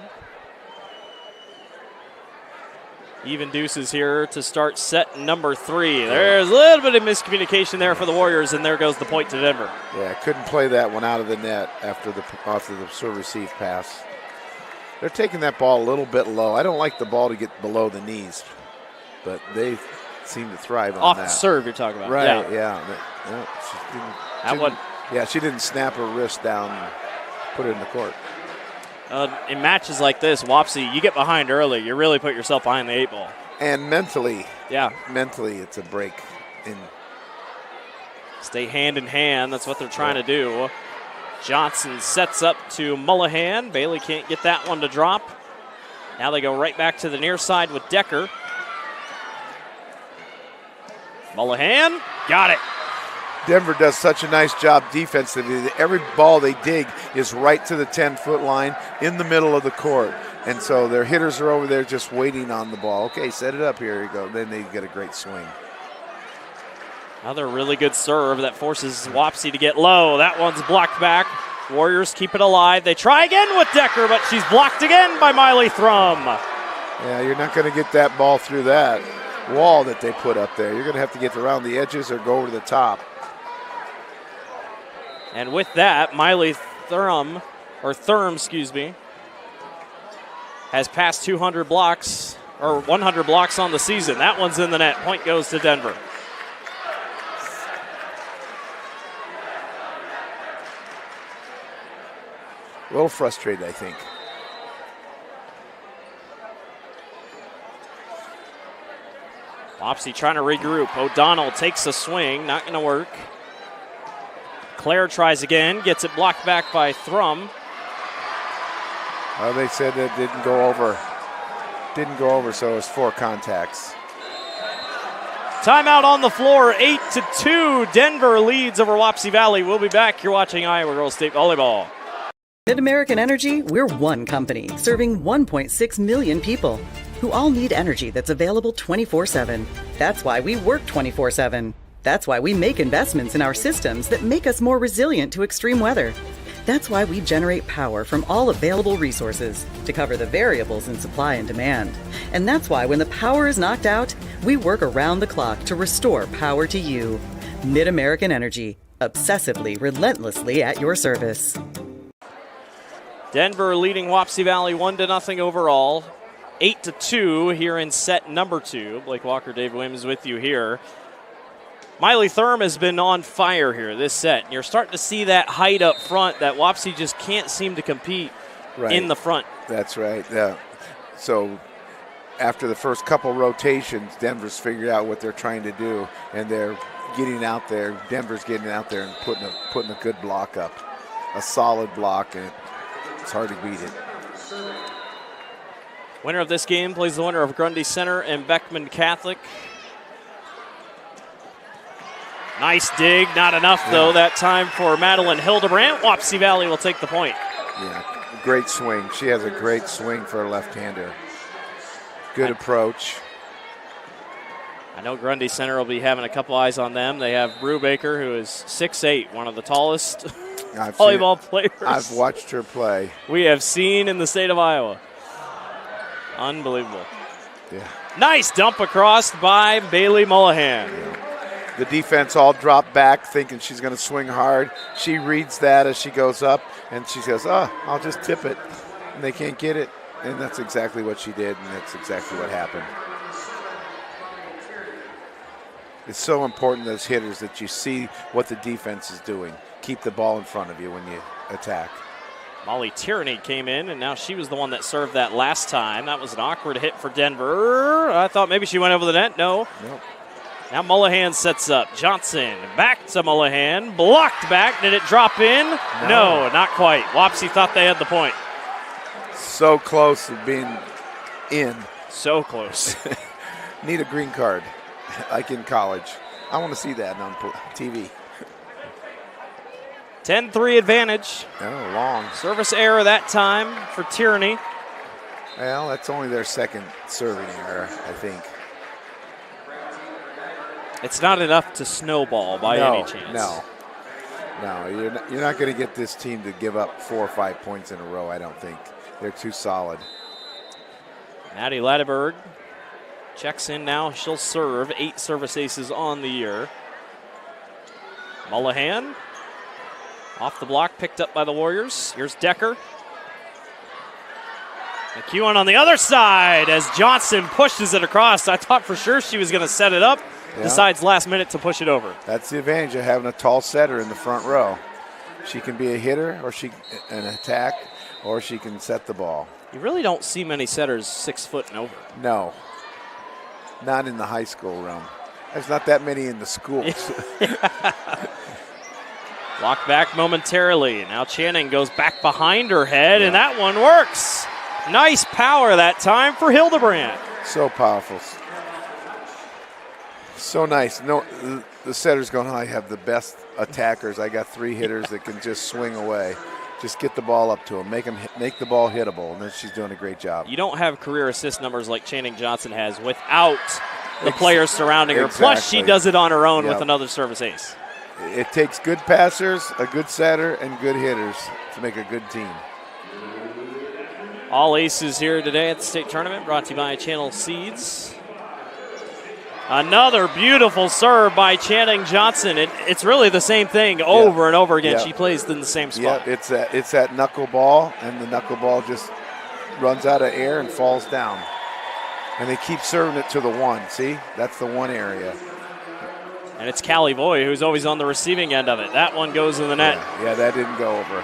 Even deuces here to start set number 3. There's a little bit of miscommunication there for the Warriors, and there goes the point to Denver. Yeah, couldn't play that one out of the net after the serve receive pass. They're taking that ball a little bit low. I don't like the ball to get below the knees, but they seem to thrive on that. Off the serve you're talking about. Right, she didn't snap her wrist down and put it in the court. In matches like this, Wapsie, you get behind early, you really put yourself behind the 8 ball. And mentally, it's a break. Stay hand in hand. That's what they're trying to do. Johnson sets up to Mullahan. Bailey can't get that one to drop. Now they go right back to the near side with Decker. Mullahan, got it. Denver does such a nice job defensively. Every ball they dig is right to the 10-foot line in the middle of the court. And so their hitters are over there just waiting on the ball. Okay, set it up, here you go. Then they get a great swing. Another really good serve that forces Wapsie to get low. That one's blocked back. Warriors keep it alive. They try again with Decker, but she's blocked again by Miley Thrum. Yeah, you're not going to get that ball through that wall that they put up there. You're going to have to get around the edges or go over the top. And with that, Miley Thurm, has passed 200 blocks, or 100 blocks on the season. That one's in the net. Point goes to Denver. A little frustrated, I think. Wapsie trying to regroup. O'Donnell takes a swing, not going to work. Claire tries again, gets it blocked back by Thrum. They said it didn't go over. Didn't go over, so it was 4 contacts. Timeout on the floor, 8-2. Denver leads over Wapsie Valley. We'll be back. You're watching Iowa Girls State Volleyball. Mid-American Energy, we're one company serving 1.6 million people who all need energy that's available 24/7. That's why we work 24/7. That's why we make investments in our systems that make us more resilient to extreme weather. That's why we generate power from all available resources to cover the variables in supply and demand. And that's why when the power is knocked out, we work around the clock to restore power to you. Mid-American Energy, obsessively, relentlessly at your service. Denver leading Wapsie Valley 1-0 overall. 8-2 here in set number 2. Blake Walker, Dave Williams with you here. Miley Thurm has been on fire here this set. And you're starting to see that height up front that Wapsie just can't seem to compete in the front. That's right. Yeah. So after the first couple rotations, Denver's figured out what they're trying to do, and they're getting out there. Denver's getting out there and putting a good block up, a solid block, and it's hard to beat it. Winner of this game plays the winner of Grundy Center and Beckman Catholic. Nice dig, not enough though that time for Madeline Hildebrandt. Wapsie Valley will take the point. Yeah, great swing. She has a great swing for a left-hander. Good approach. I know Grundy Center will be having a couple eyes on them. They have Brubaker, who is 6'8", one of the tallest volleyball players I've watched her play. We have seen in the state of Iowa. Unbelievable. Yeah. Nice dump across by Bailey Mullahan. Yeah. The defense all dropped back thinking she's going to swing hard. She reads that as she goes up, and she says, I'll just tip it. And they can't get it. And that's exactly what she did, and that's exactly what happened. It's so important as hitters that you see what the defense is doing. Keep the ball in front of you when you attack. Molly Tierney came in, and now she was the one that served that last time. That was an awkward hit for Denver. I thought maybe she went over the net. No. Nope. Now Mullahan sets up. Johnson back to Mullahan. Blocked back. Did it drop in? No, not quite. Wapsie thought they had the point. So close to being in. So close. Need a green card, like in college. I want to see that on TV. 10-3 advantage. Oh, long. Service error that time for Tierney. Well, that's only their second serving error, I think. It's not enough to snowball by any chance. No, you're not going to get this team to give up 4 or 5 points in a row, I don't think. They're too solid. Maddie Laddeberg checks in now. She'll serve. 8 service aces on the year. Mullahan off the block, picked up by the Warriors. Here's Decker. McEwen on the other side as Johnson pushes it across. I thought for sure she was going to set it up. Yeah. Decides last minute to push it over. That's the advantage of having a tall setter in the front row. She can be a hitter, or she an attack, or she can set the ball. You really don't see many setters 6 foot and over. No, not in the high school realm. There's not that many in the schools. Blocked back momentarily. Now Channing goes back behind her head, and that one works. Nice power that time for Hildebrandt. So powerful. So nice. No, the setter's going, I have the best attackers. I got 3 hitters that can just swing away. Just get the ball up to them, make the ball hittable, and then she's doing a great job. You don't have career assist numbers like Channing Johnson has without the players surrounding her. Plus, she does it on her own with another service ace. It takes good passers, a good setter, and good hitters to make a good team. All aces here today at the state tournament, brought to you by Channel Seeds. Another beautiful serve by Channing Johnson. It's really the same thing over and over again. She plays in the same spot. It's that knuckleball, and the knuckleball just runs out of air and falls down. And they keep serving it to the one. See, that's the one area. And it's Callie Voy who's always on the receiving end of it. That one goes in the net. Yeah, that didn't go over.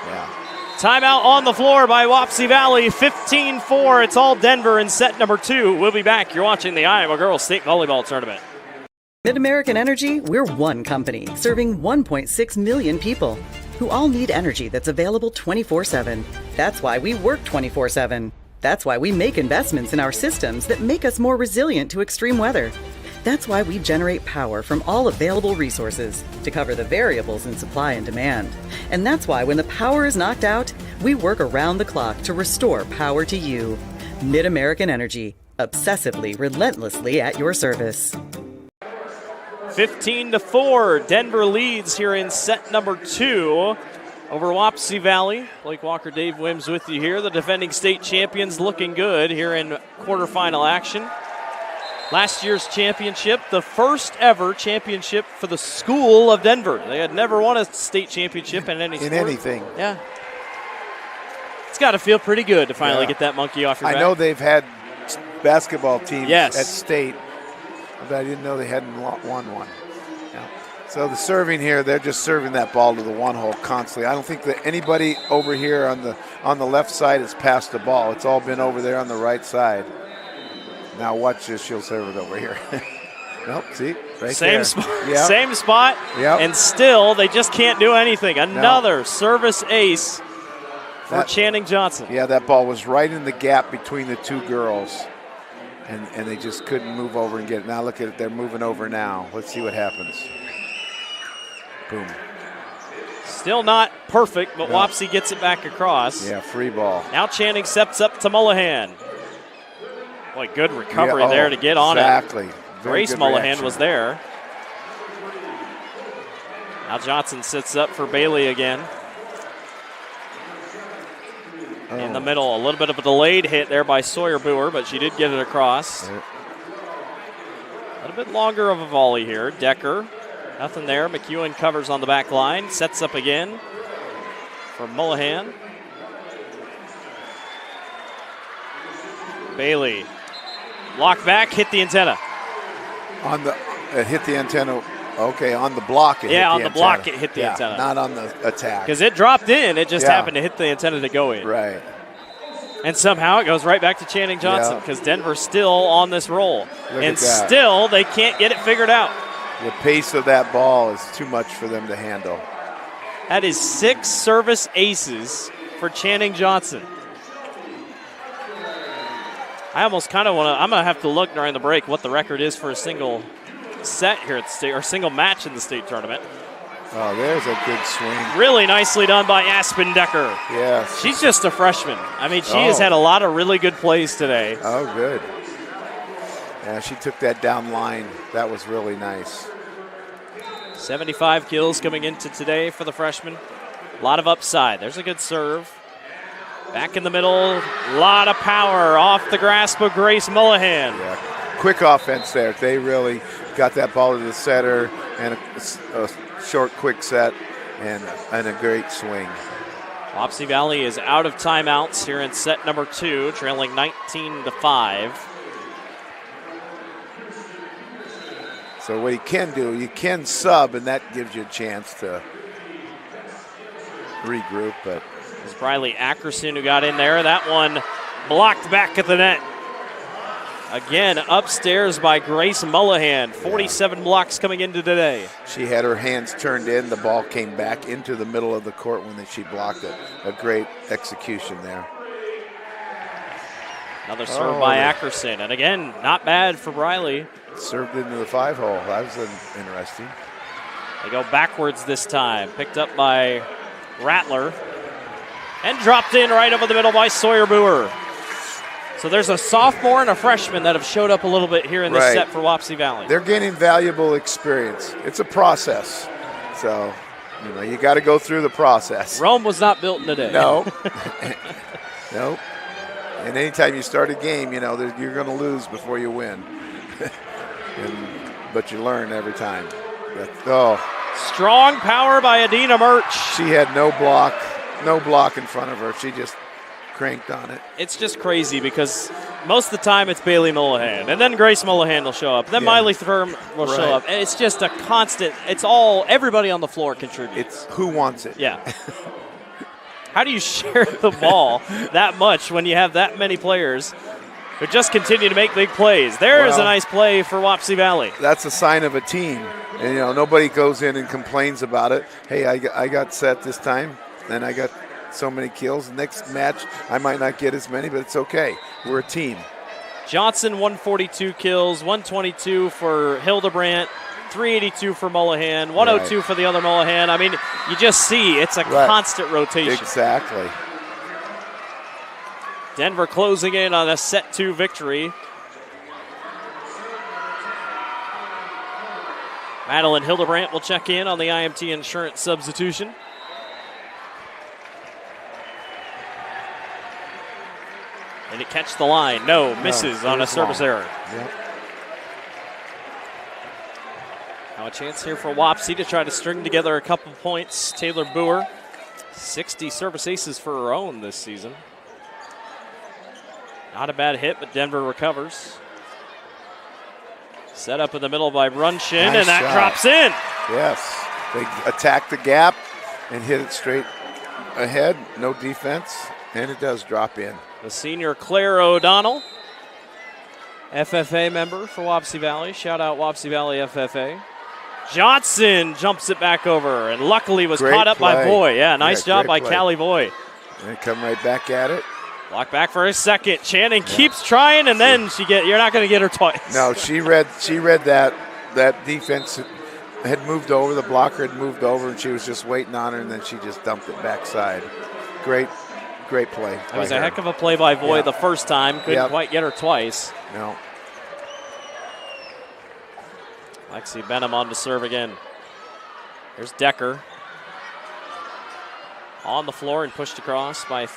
Yeah. Timeout on the floor by Wapsie Valley, 15-4. It's all Denver in set number 2. We'll be back. You're watching the Iowa Girls State Volleyball Tournament. Mid-American Energy, we're one company serving 1.6 million people who all need energy that's available 24/7. That's why we work 24/7. That's why we make investments in our systems that make us more resilient to extreme weather. That's why we generate power from all available resources to cover the variables in supply and demand. And that's why when the power is knocked out, we work around the clock to restore power to you. Mid-American Energy, obsessively, relentlessly at your service. 15-4, Denver leads here in set number 2 over Wapsie Valley. Blake Walker, Dave Wims with you here. The defending state champions looking good here in quarterfinal action. Last year's championship, the first ever championship for the school of Denver. They had never won a state championship in any sport. In anything. Yeah. It's got to feel pretty good to finally get that monkey off your back. I know they've had basketball teams Yes. at state, but I didn't know they hadn't won one. Yeah. So the serving here, they're just serving that ball to the one hole constantly. I don't think that anybody over here on the left side has passed the ball. It's all been over there on the right side. Now watch this, she'll serve it over here. Nope, see, right same there. spot, Yep. same spot, and still they just can't do anything. Another service ace for Channing Johnson. Yeah, that ball was right in the gap between the two girls, and they just couldn't move over and get it. Now look at it, they're moving over now. Let's see what happens. Boom. Still not perfect, but Wapsie gets it back across. Yeah, free ball. Now Channing steps up to Mullahan. Boy, good recovery there to get on it. Exactly. Grace Mullahan was there. Now Johnson sits up for Bailey again. In the middle, a little bit of a delayed hit there by Sawyer Boer, but she did get it across. A little bit longer of a volley here. Decker, nothing there. McEwen covers on the back line, sets up again for Mullahan. Bailey, block back, hit the antenna. On the hit the antenna. Okay, on the block. It on hit the the block antenna. it hit the antenna. Not on the attack. Because it dropped in, it just happened to hit the antenna to go in. Right. And somehow it goes right back to Channing Johnson because Denver's still on this roll. And still they can't get it figured out. The pace of that ball is too much for them to handle. That is 6 service aces for Channing Johnson. I almost kind of want to, I'm going to have to look during the break what the record is for a single set here at the state, or single match in the state tournament. Oh, there's a good swing. Really nicely done by Aspen Decker. Yes. She's just a freshman. I mean, she has had a lot of really good plays today. Oh, good. Yeah, she took that down line. That was really nice. 75 kills coming into today for the freshman. A lot of upside. There's a good serve. Back in the middle, a lot of power off the grasp of Grace Mullahan. Yeah, quick offense there. They really got that ball to the setter and a short, quick set and a great swing. Wapsie Valley is out of timeouts here in set number 2, trailing 19-5. So what you can do, you can sub, and that gives you a chance to regroup, but it was Briley Ackerson who got in there. That one blocked back at the net. Again, upstairs by Grace Mullahan. 47 blocks coming into today. She had her hands turned in. The ball came back into the middle of the court when she blocked it. A great execution there. Another serve by Ackerson. And again, not bad for Briley. Served into the 5-hole. That was interesting. They go backwards this time. Picked up by Rattler. And dropped in right over the middle by Sawyer Boer. So there's a sophomore and a freshman that have showed up a little bit here in this Right. set for Wapsie Valley. They're gaining valuable experience. It's a process. So, you got to go through the process. Rome was not built in a day. No. Nope. And anytime you start a game, you're going to lose before you win. But you learn every time. Strong power by Adina Murch. She had no block in front of her. She just cranked on it. It's just crazy because most of the time it's Bailey Mullahan, and then Grace Mullahan will show up. Then Miley Thurm will show up. And it's just a constant. It's all everybody on the floor contributes. It's who wants it. Yeah. How do you share the ball that much when you have that many players who just continue to make big plays? There's a nice play for Wapsie Valley. That's a sign of a team. And, nobody goes in and complains about it. Hey, I got set this time, and I got so many kills. Next match, I might not get as many, but it's okay. We're a team. Johnson, 142 kills, 122 for Hildebrandt, 382 for Mullahan, 102 for the other Mullahan. I mean, you just see it's a constant rotation. Exactly. Denver closing in on a set 2 victory. Madeline Hildebrandt will check in on the IMT insurance substitution. Did it catch the line? No, misses on a service error. Yep. Now a chance here for Wapsie to try to string together a couple points. Taylor Boer, 60 service aces for her own this season. Not a bad hit, but Denver recovers. Set up in the middle by Brunshin, and that drops in. Yes. They attack the gap and hit it straight ahead. No defense, and it does drop in. The senior Claire O'Donnell, FFA member for Wapsie Valley. Shout out Wapsie Valley FFA. Johnson jumps it back over, and luckily was caught up by Voy. Yeah, nice job by Callie Voy. And come right back at it. Block back for a second. Channing keeps trying, and then you're not going to get her twice. No, she read that defense had moved over. The blocker had moved over, and she was just waiting on her, and then she just dumped it backside. Great play. It was a heck of a play by Voy the first time. Couldn't quite get her twice. No. Lexi Benham on to serve again. Here's Decker. On the floor and pushed across by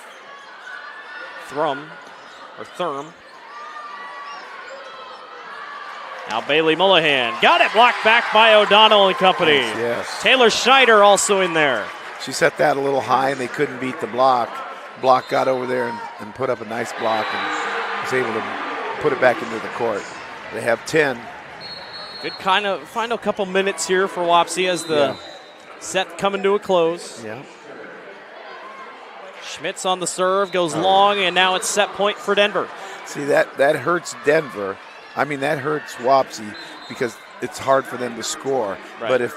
Thurm. Now Bailey Mullahan. Got it blocked back by O'Donnell and company. Yes. Taylor Schneider also in there. She set that a little high, and they couldn't beat the block. Block got over there and put up a nice block and was able to put it back into the court. They have 10. Good kind of final couple minutes here for Wapsie as the set coming to a close. Yeah. Schmitz on the serve, goes long, and now it's set point for Denver. See, that hurts Denver. I mean, that hurts Wapsie because it's hard for them to score. Right. But if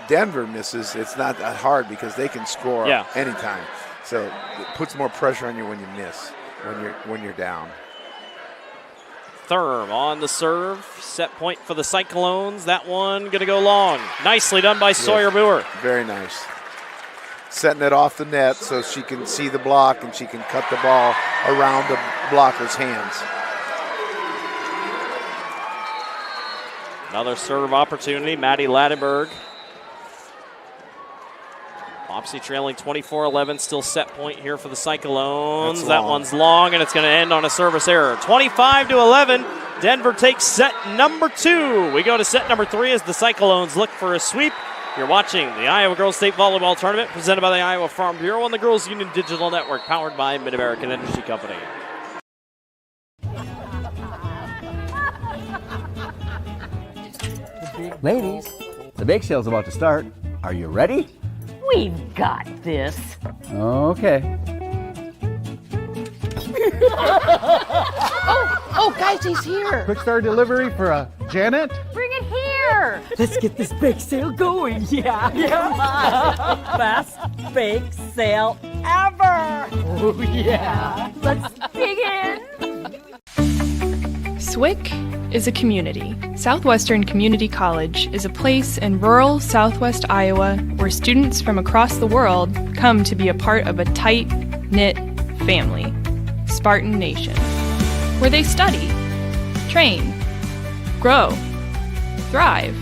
Denver misses, it's not that hard because they can score anytime. So it puts more pressure on you when you miss, when you're down. Thurm on the serve, set point for the Cyclones. That one going to go long. Nicely done by Sawyer Boer. Very nice. Setting it off the net so she can see the block and she can cut the ball around the blocker's hands. Another serve opportunity, Maddie Ladenburg. Wapsie trailing 24-11, still set point here for the Cyclones. That one's long, and it's going to end on a service error. 25-11, Denver takes set number 2. We go to set number 3 as the Cyclones look for a sweep. You're watching the Iowa Girls State Volleyball Tournament presented by the Iowa Farm Bureau and the Girls Union Digital Network, powered by Mid-American Energy Company. Ladies, the bake sale's about to start. Are you ready? We've got this. Okay. Oh, guys, he's here. Quick start delivery for Janet. Bring it here. Let's get this bake sale going. Yeah. Come on. Best bake sale ever. Oh, yeah. Let's dig in. SWIC is a community. Southwestern Community College is a place in rural southwest Iowa where students from across the world come to be a part of a tight-knit family, Spartan Nation. where they study, train, grow, thrive,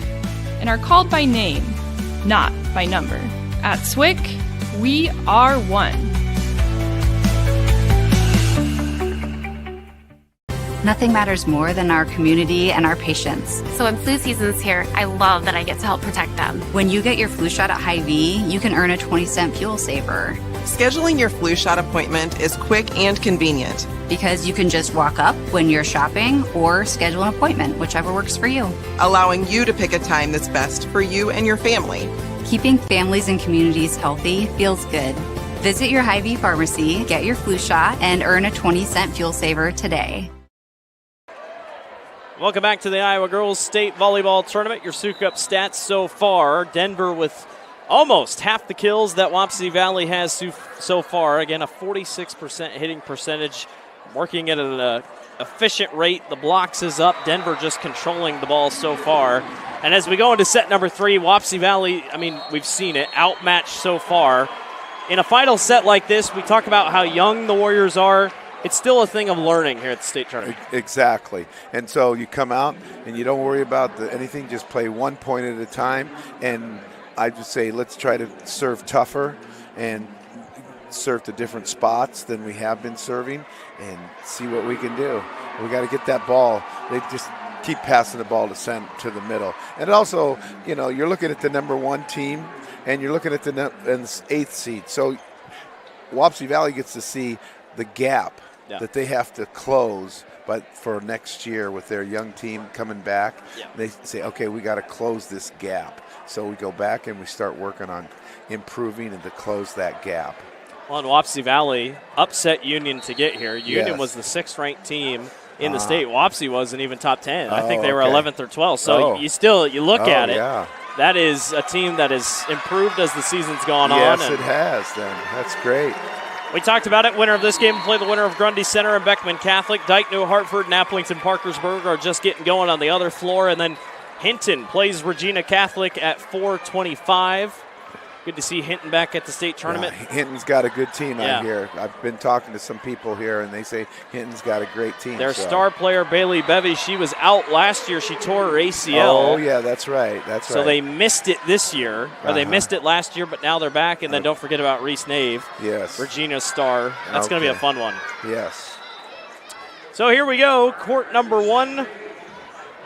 and are called by name, not by number. At SWIC, we are one. Nothing matters more than our community and our patients. So when flu season's here, I love that I get to help protect them. When you get your flu shot at Hy-Vee, you can earn a 20-cent fuel saver. Scheduling your flu shot appointment is quick and convenient. Because you can just walk up when you're shopping or schedule an appointment, whichever works for you. Allowing you to pick a time that's best for you and your family. Keeping families and communities healthy feels good. Visit your Hy-Vee pharmacy, get your flu shot, and earn a 20-cent fuel saver today. Welcome back to the Iowa Girls State Volleyball Tournament. Your Sioux Cup stats so far. Denver with almost half the kills that Wapsie Valley has so far. Again, a 46% hitting percentage, working at an efficient rate. The blocks is up. Denver just controlling the ball so far. And as we go into set number 3, Wapsie Valley, I mean, we've seen it, outmatched so far. In a final set like this, we talk about how young the Warriors are. It's still a thing of learning here at the state tournament. Exactly. And so you come out and you don't worry about anything, just play 1 point at a time. And I just say let's try to serve tougher and serve to different spots than we have been serving and see what we can do. We got to get that ball. They just keep passing the ball to the middle. And also, you know, you're looking at the number 1 team and you're looking at the 8th seed. So Wapsie Valley gets to see the gap that they have to close, but for next year with their young team coming back, they say, okay, we got to close this gap. So we go back and we start working on improving and to close that gap. Well, and Wapsie Valley upset Union to get here. Union was the 6th-ranked team in the state. Wapsie wasn't even top 10. I think they were 11th or 12th. So you look at it. That is a team that has improved as the season's gone on. Yes, it has then. That's great. We talked about it. Winner of this game will play the winner of Grundy Center and Beckman Catholic. Dike, New Hartford, and Applington Parkersburg are just getting going on the other floor. And then Hinton plays Regina Catholic at 4:25. Good to see Hinton back at the state tournament. Yeah, Hinton's got a good team out here. I've been talking to some people here, and they say Hinton's got a great team. Their star player, Bailey Bevy, she was out last year. She tore her ACL. Oh, yeah, that's right. So they missed it this year, or they missed it last year, but now they're back. And then don't forget about Reese Nave. Yes. Regina's star. That's going to be a fun one. Yes. So here we go. Court number 1.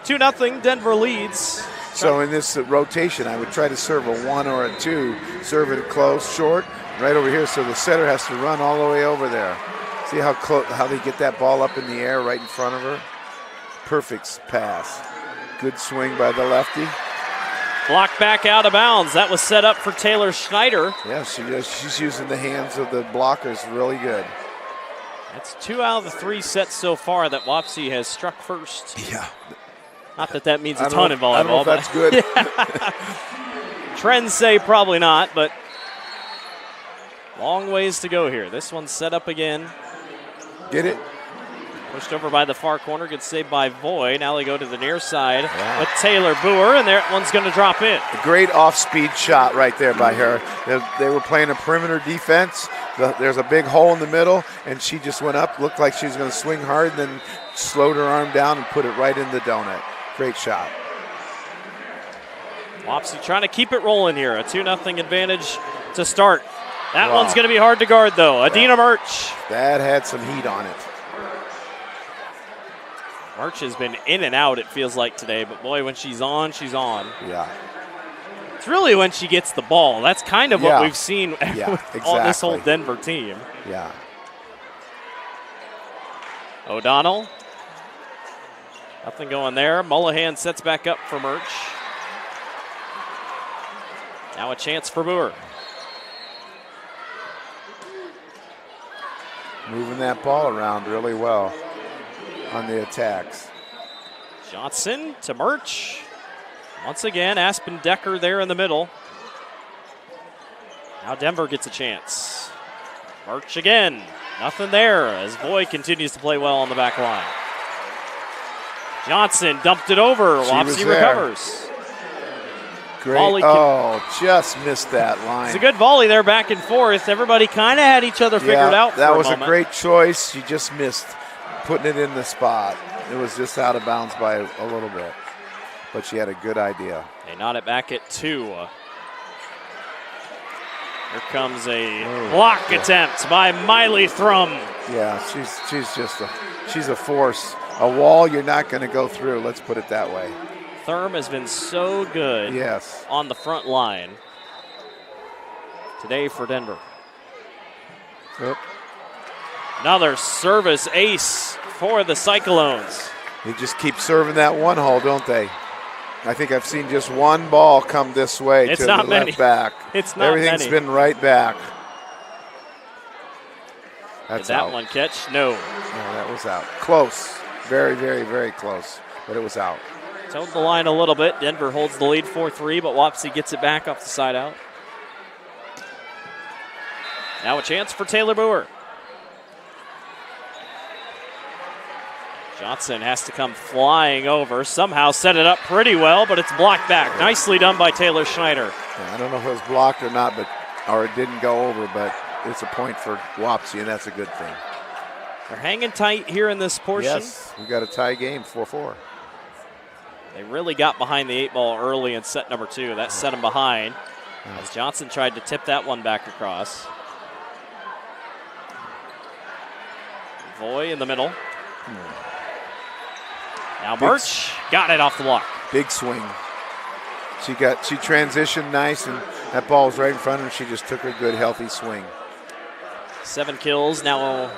2-0. Denver leads. So in this rotation, I would try to serve a 1 or a 2, serve it close, short, right over here. So the setter has to run all the way over there. See how they get that ball up in the air right in front of her? Perfect pass. Good swing by the lefty. Blocked back out of bounds. That was set up for Taylor Schneider. Yeah, she's using the hands of the blockers really good. That's 2 out of the 3 sets so far that Wapsie has struck first. Yeah. Not that means a ton in volleyball. I don't know if that's good. Trends say probably not, but long ways to go here. This one's set up again. Get it. Pushed over by the far corner. Good save by Voy. Now they go to the near side with Taylor Boer, and that one's going to drop in. A great off-speed shot right there by her. They were playing a perimeter defense. There's a big hole in the middle, and she just went up. Looked like she was going to swing hard, and then slowed her arm down and put it right in the donut. Great shot. Wapsie trying to keep it rolling here. A 2-0 advantage to start. That one's going to be hard to guard, though. Adina Murch. That had some heat on it. Murch has been in and out, it feels like, today. But, boy, when she's on, she's on. Yeah. It's really when she gets the ball. That's kind of what we've seen with this whole Denver team. Yeah. O'Donnell. Nothing going there. Mullahan sets back up for Murch. Now a chance for Boer. Moving that ball around really well on the attacks. Johnson to Murch. Once again, Aspen Decker there in the middle. Now Denver gets a chance. Murch again. Nothing there as Voy continues to play well on the back line. Johnson dumped it over. Wapsie recovers. Great. Just missed that line. It's a good volley there back and forth. Everybody kind of had each other figured out for that a was moment. a great choice. You just missed. putting it in the spot. It was just out of bounds by a little bit. But she had a good idea. They knot it back at 2. Here comes a block attempt by Miley Thrum. Yeah, she's a force. A wall you're not going to go through. Let's put it that way. Thurm has been so good on the front line today for Denver. Yep. Another service ace for the Cyclones. They just keep serving that one hole, don't they? I think I've seen just one ball come this way to the left back. It's not Everything's been right back. That's Did that out. one catch? No. No, that was out. Close. Very, very, very close. But it was out. Towed the line a little bit. Denver holds the lead 4-3, but Wapsie gets it back off the side out. Now a chance for Taylor Boer. Johnson has to come flying over. Somehow set it up pretty well, but it's blocked back. Nicely done by Taylor Schneider. Yeah, I don't know if it was blocked or not, or it didn't go over, but it's a point for Wapsie, and that's a good thing. They're hanging tight here in this portion. Yes, we got a tie game, 4-4. They really got behind the 8 ball early in set number 2. That set them behind as Johnson tried to tip that one back across. Voy in the middle. Now Birch got it off the block. Big swing. She transitioned nice, and that ball was right in front of her. She just took a good, healthy swing. 7 kills now.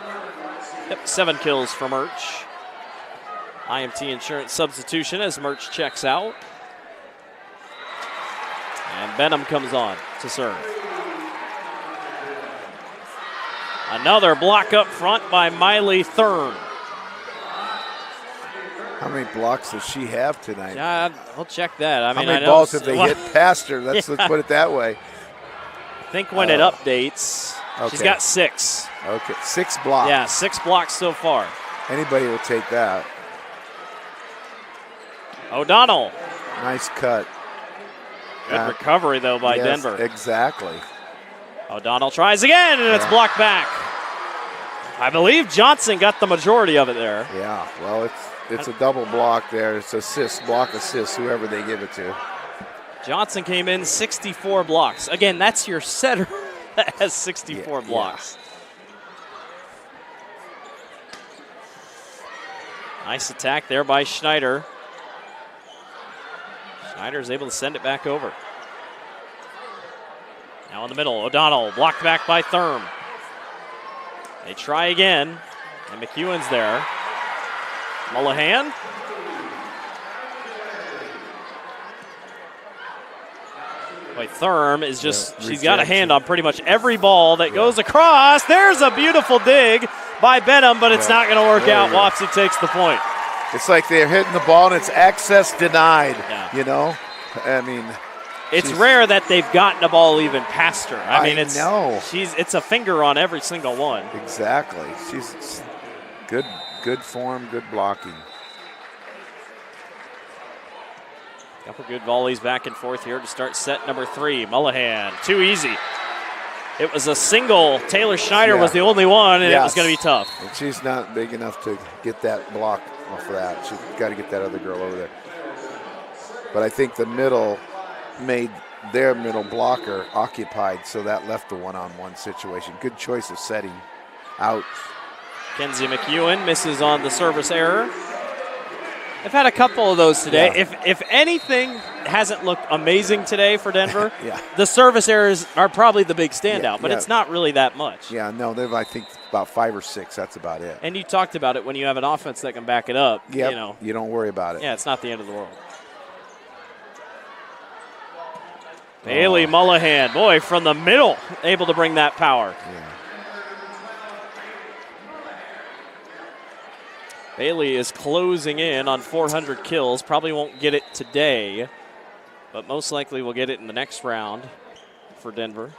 7 kills for Murch. IMT insurance substitution as Murch checks out. And Benham comes on to serve. Another block up front by Miley Thurm. How many blocks does she have tonight? Yeah, we'll check that. How many balls have they hit past her? Let's put it that way. I think when it updates, she's got 6. Okay, 6 blocks. Yeah, 6 blocks so far. Anybody will take that. O'Donnell. Nice cut. Good recovery, though, by Denver. Exactly. O'Donnell tries again, and it's blocked back. I believe Johnson got the majority of it there. Yeah, well, it's a double block there. It's block assist, whoever they give it to. Johnson came in 64 blocks. Again, that's your setter that has 64 blocks. Nice attack there by Schneider. Schneider's able to send it back over. Now in the middle, O'Donnell blocked back by Thurm. They try again, and McEwen's there. Mullahan. Boy, Thurm is just, she's got a hand on pretty much every ball that goes across. There's a beautiful dig by Benham, but it's not going to work out. Wapsie takes the point. It's like they're hitting the ball and it's access denied, you know? I mean, it's rare that they've gotten a ball even past her. I mean, know. It's a finger on every single one. Exactly. She's good form, good blocking. Couple good volleys back and forth here to start set number 3. Mullahan, too easy. It was a single. Taylor Schneider was the only one, and it was going to be tough. And she's not big enough to get that block off of that. She's got to get that other girl over there. But I think the middle made their middle blocker occupied, so that left the one-on-one situation. Good choice of setting. Out. Kenzie McEwen misses on the service error. They've had a couple of those today. If anything hasn't looked amazing today for Denver, the service errors are probably the big standout, but it's not really that much. Yeah, no, they've, I think, about 5 or 6. That's about it. And you talked about it when you have an offense that can back it up. Yep, you know, you don't worry about it. Yeah, it's not the end of the world. Bailey Mullahan, boy, from the middle, able to bring that power. Yeah. Bailey is closing in on 400 kills. Probably won't get it today, but most likely will get it in the next round for Denver.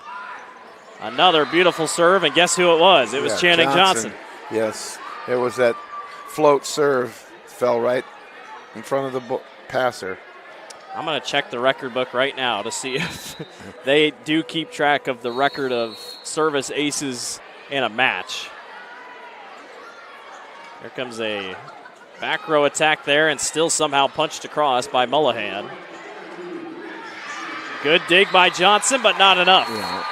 Another beautiful serve, and guess who it was? It was Channing Johnson. Yes, it was that float serve. Fell right in front of the passer. I'm going to check the record book right now to see if they do keep track of the record of service aces in a match. Here comes a back row attack there and still somehow punched across by Mullahan. Good dig by Johnson, but not enough. Yeah.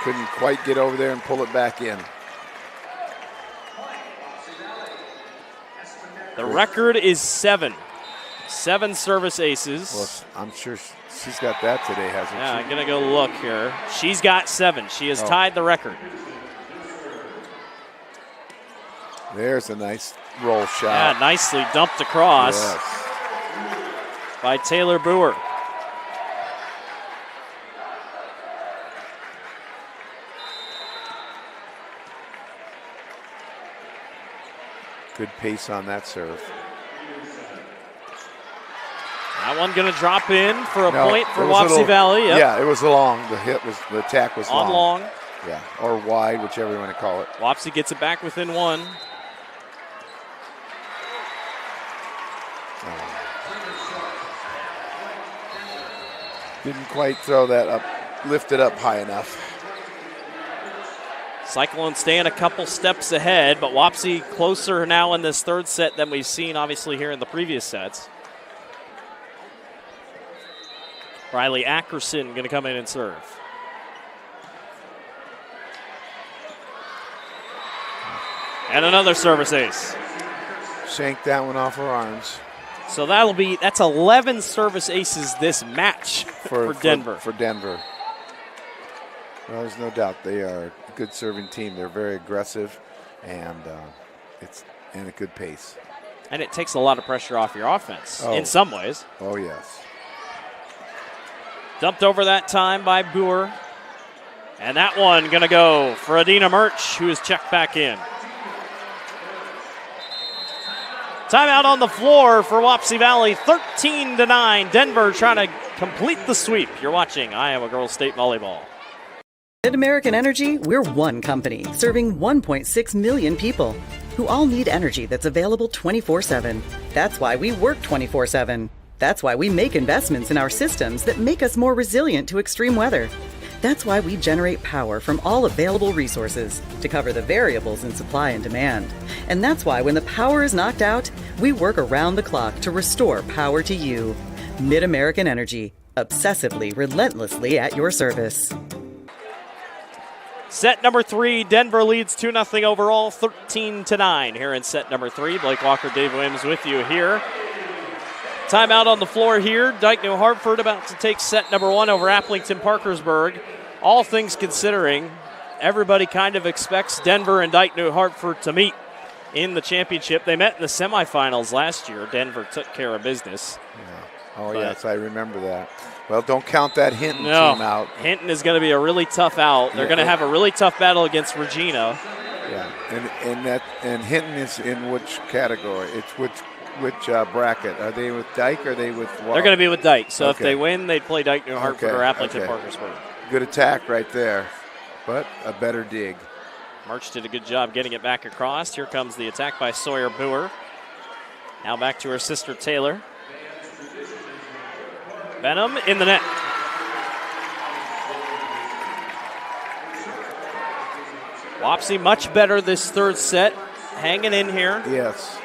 Couldn't quite get over there and pull it back in. The record is 7. 7 service aces. Well, I'm sure she's got that today, hasn't she? Yeah, I'm going to go look here. She's got 7. She has tied the record. There's a nice roll shot. Yeah, nicely dumped across by Taylor Boer. Good pace on that serve. That one going to drop in for a point for Wapsie Valley. Yep. Yeah, it was long. The attack was on long. Yeah, or wide, whichever you want to call it. Wapsie gets it back within 1. Didn't quite throw that up, lift it up high enough. Cyclone staying a couple steps ahead, but Wapsie closer now in this third set than we've seen obviously here in the previous sets. Riley Ackerson going to come in and serve. And another service ace. Shanked that one off her arms. So that's 11 service aces this match for Denver. For Denver. Well, there's no doubt they are a good serving team. They're very aggressive, and it's in a good pace. And it takes a lot of pressure off your offense in some ways. Oh, yes. Dumped over that time by Boer. And that one going to go for Adina Murch, who is checked back in. Timeout on the floor for Wapsie Valley, 13-9. Denver trying to complete the sweep. You're watching Iowa Girls State Volleyball. Mid-American Energy, we're one company serving 1.6 million people who all need energy that's available 24/7. That's why we work 24/7. That's why we make investments in our systems that make us more resilient to extreme weather. That's why we generate power from all available resources to cover the variables in supply and demand. And that's why when the power is knocked out, we work around the clock to restore power to you. Mid-American Energy, obsessively, relentlessly at your service. Set number 3, Denver leads 2-0 overall, 13-9 here in set number 3. Blake Walker, Dave Williams with you here. Timeout on the floor here. Dyke New Hartford about to take set number 1 over Applington Parkersburg. All things considering, everybody kind of expects Denver and Dyke New Hartford to meet in the championship. They met in the semifinals last year. Denver took care of business. Yeah. Oh, yes, I remember that. Well, don't count that Hinton team out. Hinton is going to be a really tough out. They're going to have a really tough battle against Regina. Yeah, and Hinton is in which category? It's which bracket? Are they with Dyke or are they with They're going to be with Dyke. So if they win, they'd play Dyke New Hartford or Applington Parkersburg. Good attack right there, but a better dig. March did a good job getting it back across. Here comes the attack by Sawyer Boer. Now back to her sister Taylor. Benham in the net. Wapsie much better this third set. Hanging in here. Yes.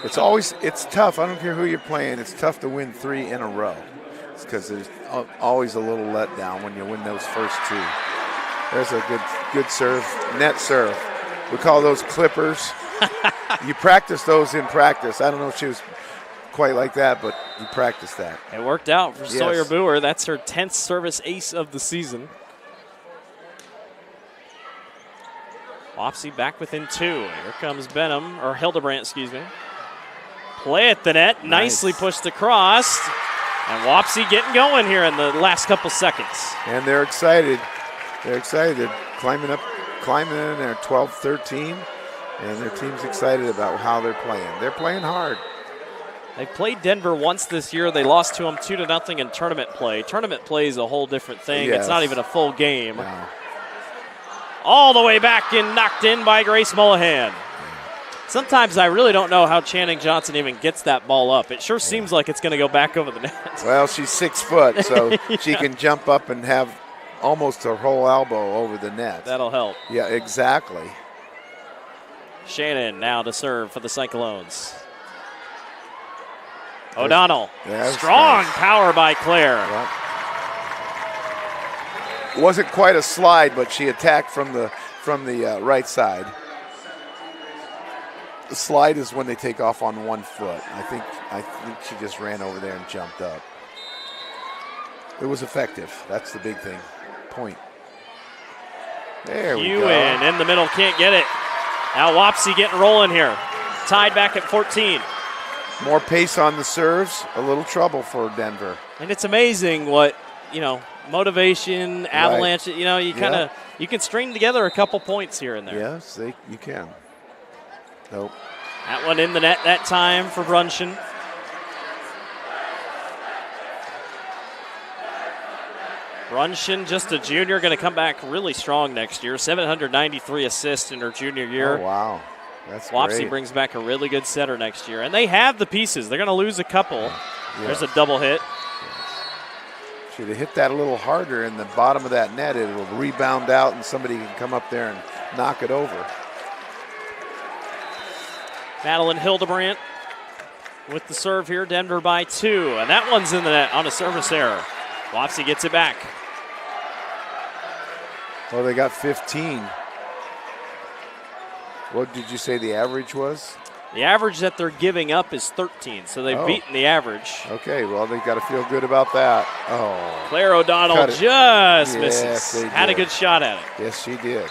It's tough. I don't care who you're playing. It's tough to win 3 in a row. It's because there's always a little letdown when you win those first 2. There's a good serve, net serve. We call those clippers. You practice those in practice. I don't know if she was quite like that, but you practice that. It worked out for Sawyer Boer. That's her 10th service ace of the season. Wapsie back within 2. Here comes Benham, or Hildebrandt, excuse me. Play at the net, nicely pushed across. And Wapsie getting going here in the last couple seconds. And they're excited. They're excited. They're climbing in there 12-13. And their team's excited about how they're playing. They're playing hard. They played Denver once this year. They lost to them 2-0 in tournament play. Tournament play is a whole different thing. Yes. It's not even a full game. No. All the way back and knocked in by Grace Mullahan. Sometimes I really don't know how Channing Johnson even gets that ball up. It sure seems like it's going to go back over the net. Well, she's 6 foot, so she can jump up and have almost her whole elbow over the net. That'll help. Yeah, exactly. Shannon now to serve for the Cyclones. O'Donnell. Strong power by Claire. Yep. Wasn't quite a slide, but she attacked from the right side. The slide is when they take off on one foot. I think she just ran over there and jumped up. It was effective. That's the big thing. Point. There we go. Ewan in the middle, can't get it. Now Wapsie getting rolling here. Tied back at 14. More pace on the serves, a little trouble for Denver. And it's amazing what, motivation, avalanche, Right. you kind of, you can string together a couple points here and there. Yes, you can. Nope. That one in the net that time for Brunson. Brunson, just a junior, going to come back really strong next year. 793 assists in her junior year. Oh, wow. That's Wapsie great. brings back a really good setter next year. And they have the pieces. They're going to lose a couple. Yeah. There's a double hit. Should have hit that a little harder in the bottom of that net. It will rebound out and somebody can come up there and knock it over. Madeline Hildebrandt with the serve here. Denver by 2. And that one's in the net on a service error. Wapsie gets it back. Well, they got 15. What did you say the average was? The average that they're giving up is 13, so they've beaten the average. Okay, well, they got to feel good about that. Oh. Claire O'Donnell just misses. Had a good shot at it. Yes, she did.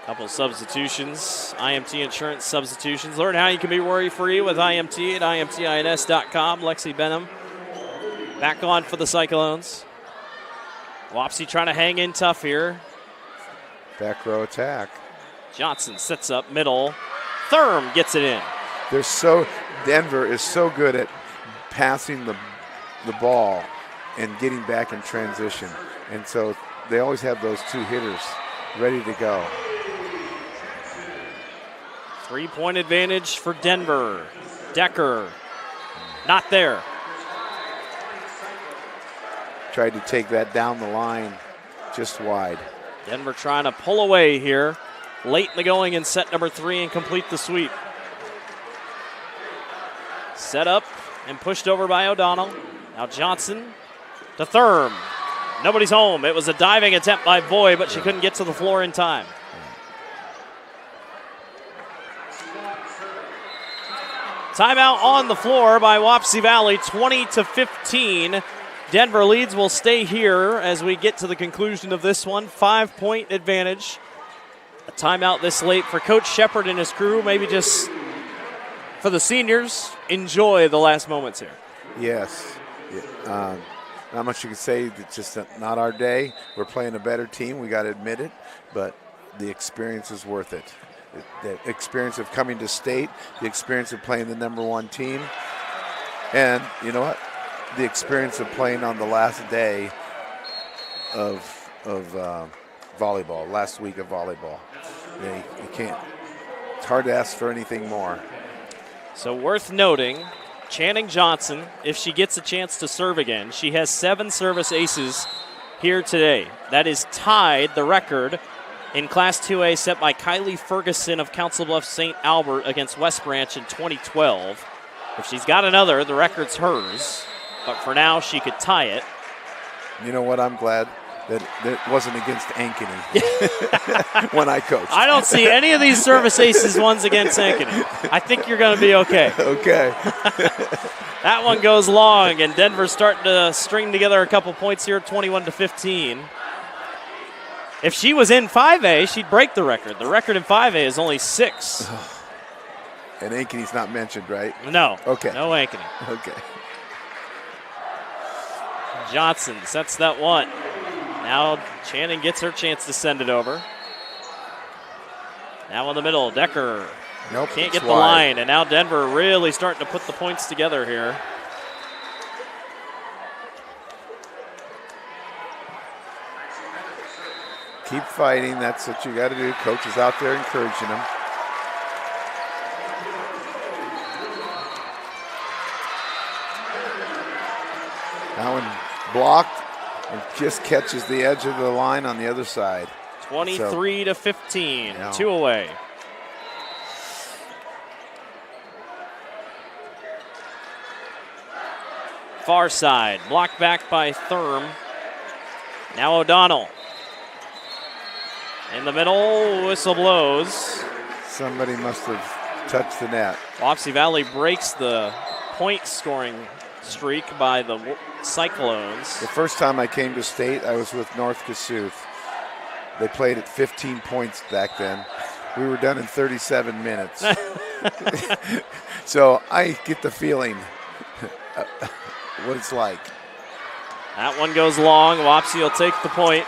Couple substitutions, IMT Insurance substitutions. Learn how you can be worry-free with IMT at imtins.com. Lexi Benham back on for the Cyclones. Wapsie trying to hang in tough here. Back row attack. Johnson sets up middle. Thurm gets it in. Denver is so good at passing the ball and getting back in transition. And so they always have those two hitters ready to go. 3-point advantage for Denver. Decker, not there. Tried to take that down the line, just wide. Denver trying to pull away here late in the going in set number 3 and complete the sweep. Set up and pushed over by O'Donnell. Now Johnson to Thurm. Nobody's home. It was a diving attempt by Boy, but she couldn't get to the floor in time. Timeout on the floor by Wapsie Valley, 20-15. Denver leads will stay here as we get to the conclusion of this one. 5-point advantage. A timeout this late for Coach Shepard and his crew. Maybe just for the seniors, enjoy the last moments here. Yes. Not much you can say. It's just not our day. We're playing a better team. We got to admit it. But the experience is worth it. The experience of coming to state, the experience of playing the #1 team, and you know what? The experience of playing on the last day of volleyball, last week of volleyball. You can't. It's hard to ask for anything more. So worth noting, Channing Johnson, if she gets a chance to serve again, she has 7 service aces here today. That is tied the record in Class 2A set by Kylie Ferguson of Council Bluffs St. Albert against West Branch in 2012. If she's got another, the record's hers. But for now, she could tie it. You know what? I'm glad that it wasn't against Ankeny when I coached. I don't see any of these service aces ones against Ankeny. I think you're going to be okay. Okay. That one goes long, and Denver's starting to string together a couple points here, 21-15. If she was in 5A, she'd break the record. The record in 5A is only 6. And Ankeny's not mentioned, right? No. Okay. No Ankeny. Okay. Johnson sets that one. Now Channing gets her chance to send it over. Now in the middle, Decker. Nope, can't get the wide. line, and now Denver really starting to put the points together here. Keep fighting. That's what you got to do. Coach is out there encouraging them. That one blocked and just catches the edge of the line on the other side. 23 to 15, Yeah. 2 away. Far side, blocked back by Thurm. Now O'Donnell. In the middle, whistle blows. Somebody must have touched the net. Wapsie Valley breaks the point scoring streak by the Cyclones. The first time I came to state, I was with North Kossuth. They played at 15 points back then. We were done in 37 minutes. So I get the feeling what it's like. That one goes long. Wapsie will take the point.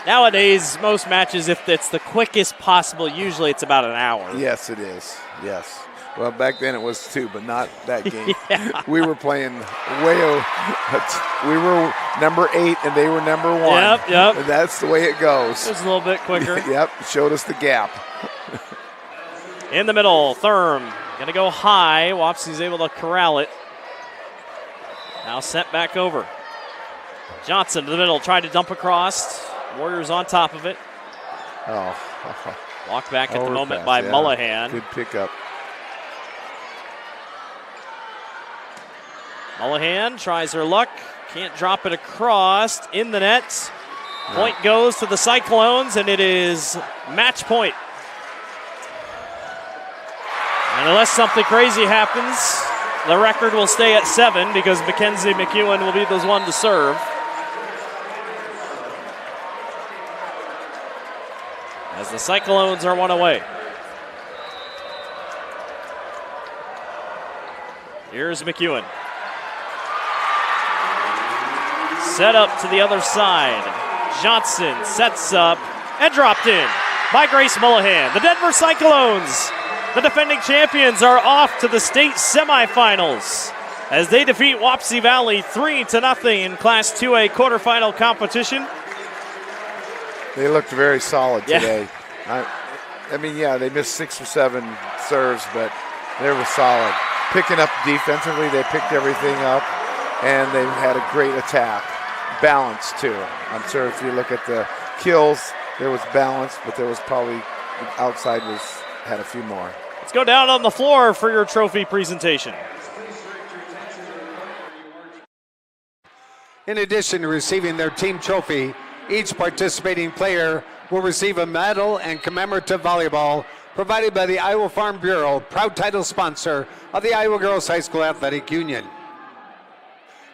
Nowadays, most matches, if it's the quickest possible, usually it's about an hour. Yes, it is. Yes. Well, back then it was 2, but not that game. Yeah. We were playing we were number 8 and they were number 1. Yep. And that's the way it goes. It was a little bit quicker. Yep, showed us the gap. In the middle, Thurm going to go high. Wapsie's able to corral it. Now sent back over. Johnson to the middle, tried to dump across. Warriors on top of it. Oh. Walked back at the Overpass, moment by yeah. Mullahan. Good pickup. Mullahan tries her luck. Can't drop it across. In the net. Point goes to the Cyclones, and it is match point. And unless something crazy happens, the record will stay at 7 because Mackenzie McEwen will be the one to serve. As the Cyclones are 1 away. Here's McEwen. Set up to the other side. Johnson sets up and dropped in by Grace Mullahan. The Denver Cyclones, the defending champions, are off to the state semifinals as they defeat Wapsie Valley 3-0 in Class 2A quarterfinal competition. They looked very solid Yeah. today. I mean, they missed 6 or 7 serves, but they were solid. Picking up defensively, they picked everything up, and they had a great attack. Balance, too. I'm sure if you look at the kills, there was balance, but there was probably outside had a few more. Let's go down on the floor for your trophy presentation. In addition to receiving their team trophy, each participating player will receive a medal and commemorative volleyball provided by the Iowa Farm Bureau, proud title sponsor of the Iowa Girls High School Athletic Union.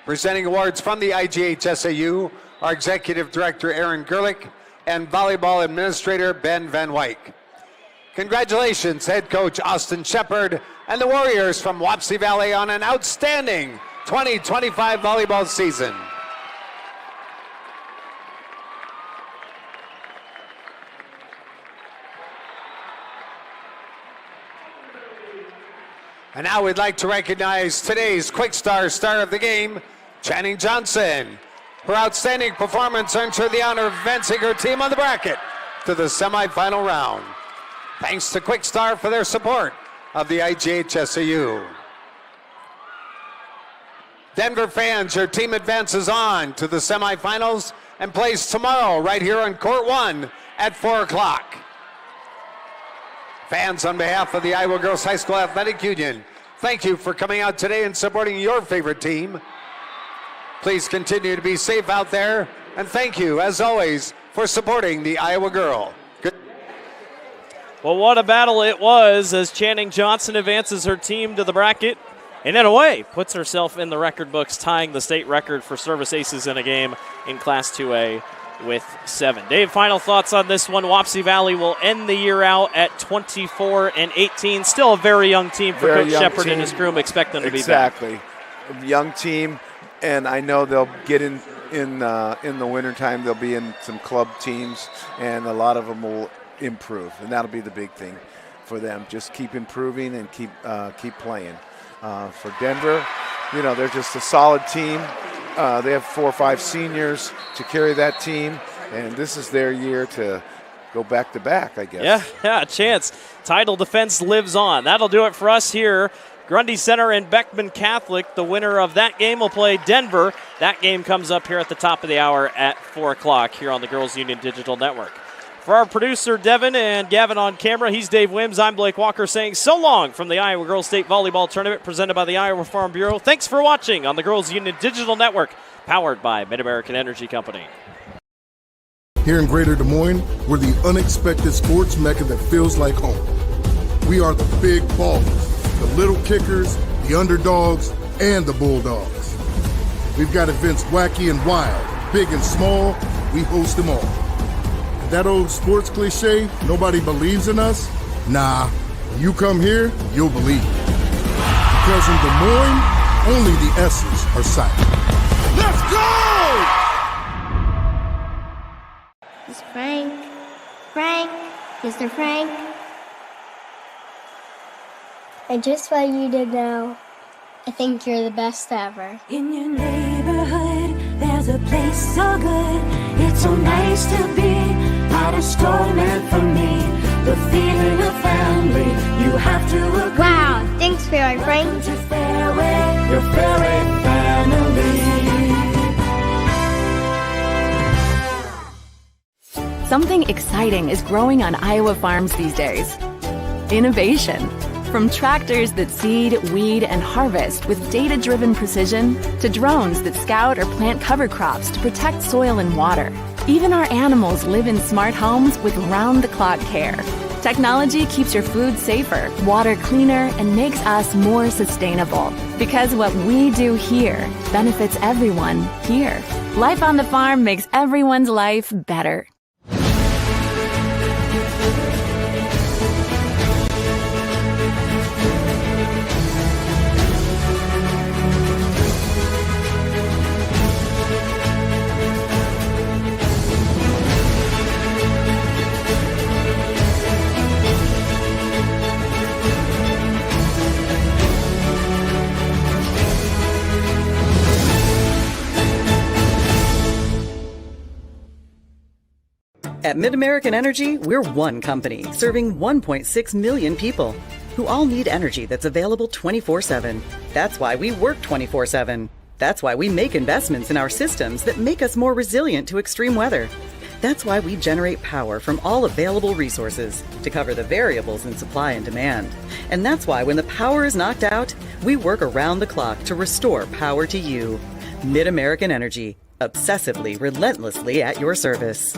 Presenting awards from the IGHSAU, our Executive Director Aaron Gerlich and Volleyball Administrator Ben Van Wyk. Congratulations, Head Coach Austin Shepard and the Warriors from Wapsie Valley on an outstanding 2025 volleyball season. And now we'd like to recognize today's Quick Star of the game, Channing Johnson. Her outstanding performance earns her the honor of advancing her team on the bracket to the semifinal round. Thanks to Quick Star for their support of the IGHSAU. Denver fans, your team advances on to the semifinals and plays tomorrow right here on Court 1 at 4 o'clock. Fans, on behalf of the Iowa Girls High School Athletic Union, thank you for coming out today and supporting your favorite team. Please continue to be safe out there, and thank you, as always, for supporting the Iowa Girl. Good. Well, what a battle it was as Channing Johnson advances her team to the bracket, and in a way, puts herself in the record books, tying the state record for service aces in a game in Class 2A with 7. Dave, final thoughts on this one. Wapsie Valley will end the year out at 24-18. Still a very young team for Coach Shepard and his crew. Expect them to be back. Exactly. Young team, and I know they'll get in the wintertime. They'll be in some club teams, and a lot of them will improve, and that'll be the big thing for them. Just keep improving and keep playing. For Denver, they're just a solid team. They have 4 or 5 seniors to carry that team, and this is their year to go back-to-back, I guess. Yeah, a chance. Title defense lives on. That'll do it for us here Grundy Center and Beckman Catholic. The winner of that game will play Denver. That game comes up here at the top of the hour at 4 o'clock here on the Girls Union Digital Network. For our producer, Devin, and Gavin on camera, he's Dave Wims. I'm Blake Walker saying so long from the Iowa Girls State Volleyball Tournament presented by the Iowa Farm Bureau. Thanks for watching on the Girls Union Digital Network, powered by Mid-American Energy Company. Here in Greater Des Moines, we're the unexpected sports mecca that feels like home. We are the big ballers, the little kickers, the underdogs, and the bulldogs. We've got events wacky and wild, big and small, we host them all. That old sports cliche, nobody believes in us? Nah, when you come here, you'll believe it. Because in Des Moines, only the S's are silent. Let's go! It's Frank. Frank, Mr. Frank. And just want you to know, I think you're the best ever. In your neighborhood, there's a place so good. It's so nice to be at a store meant for me. The feeling of family, you have to agree. Wow, thanks, Fairway Frank. Welcome to Fairway, your Fairway family. Something exciting is growing on Iowa farms these days. Innovation. From tractors that seed, weed, and harvest with data-driven precision to drones that scout or plant cover crops to protect soil and water. Even our animals live in smart homes with round-the-clock care. Technology keeps your food safer, water cleaner, and makes us more sustainable. Because what we do here benefits everyone here. Life on the farm makes everyone's life better. At Mid-American Energy, we're one company serving 1.6 million people who all need energy that's available 24/7. That's why we work 24/7. That's why we make investments in our systems that make us more resilient to extreme weather. That's why we generate power from all available resources to cover the variables in supply and demand. And that's why when the power is knocked out, we work around the clock to restore power to you. Mid-American Energy, obsessively, relentlessly at your service.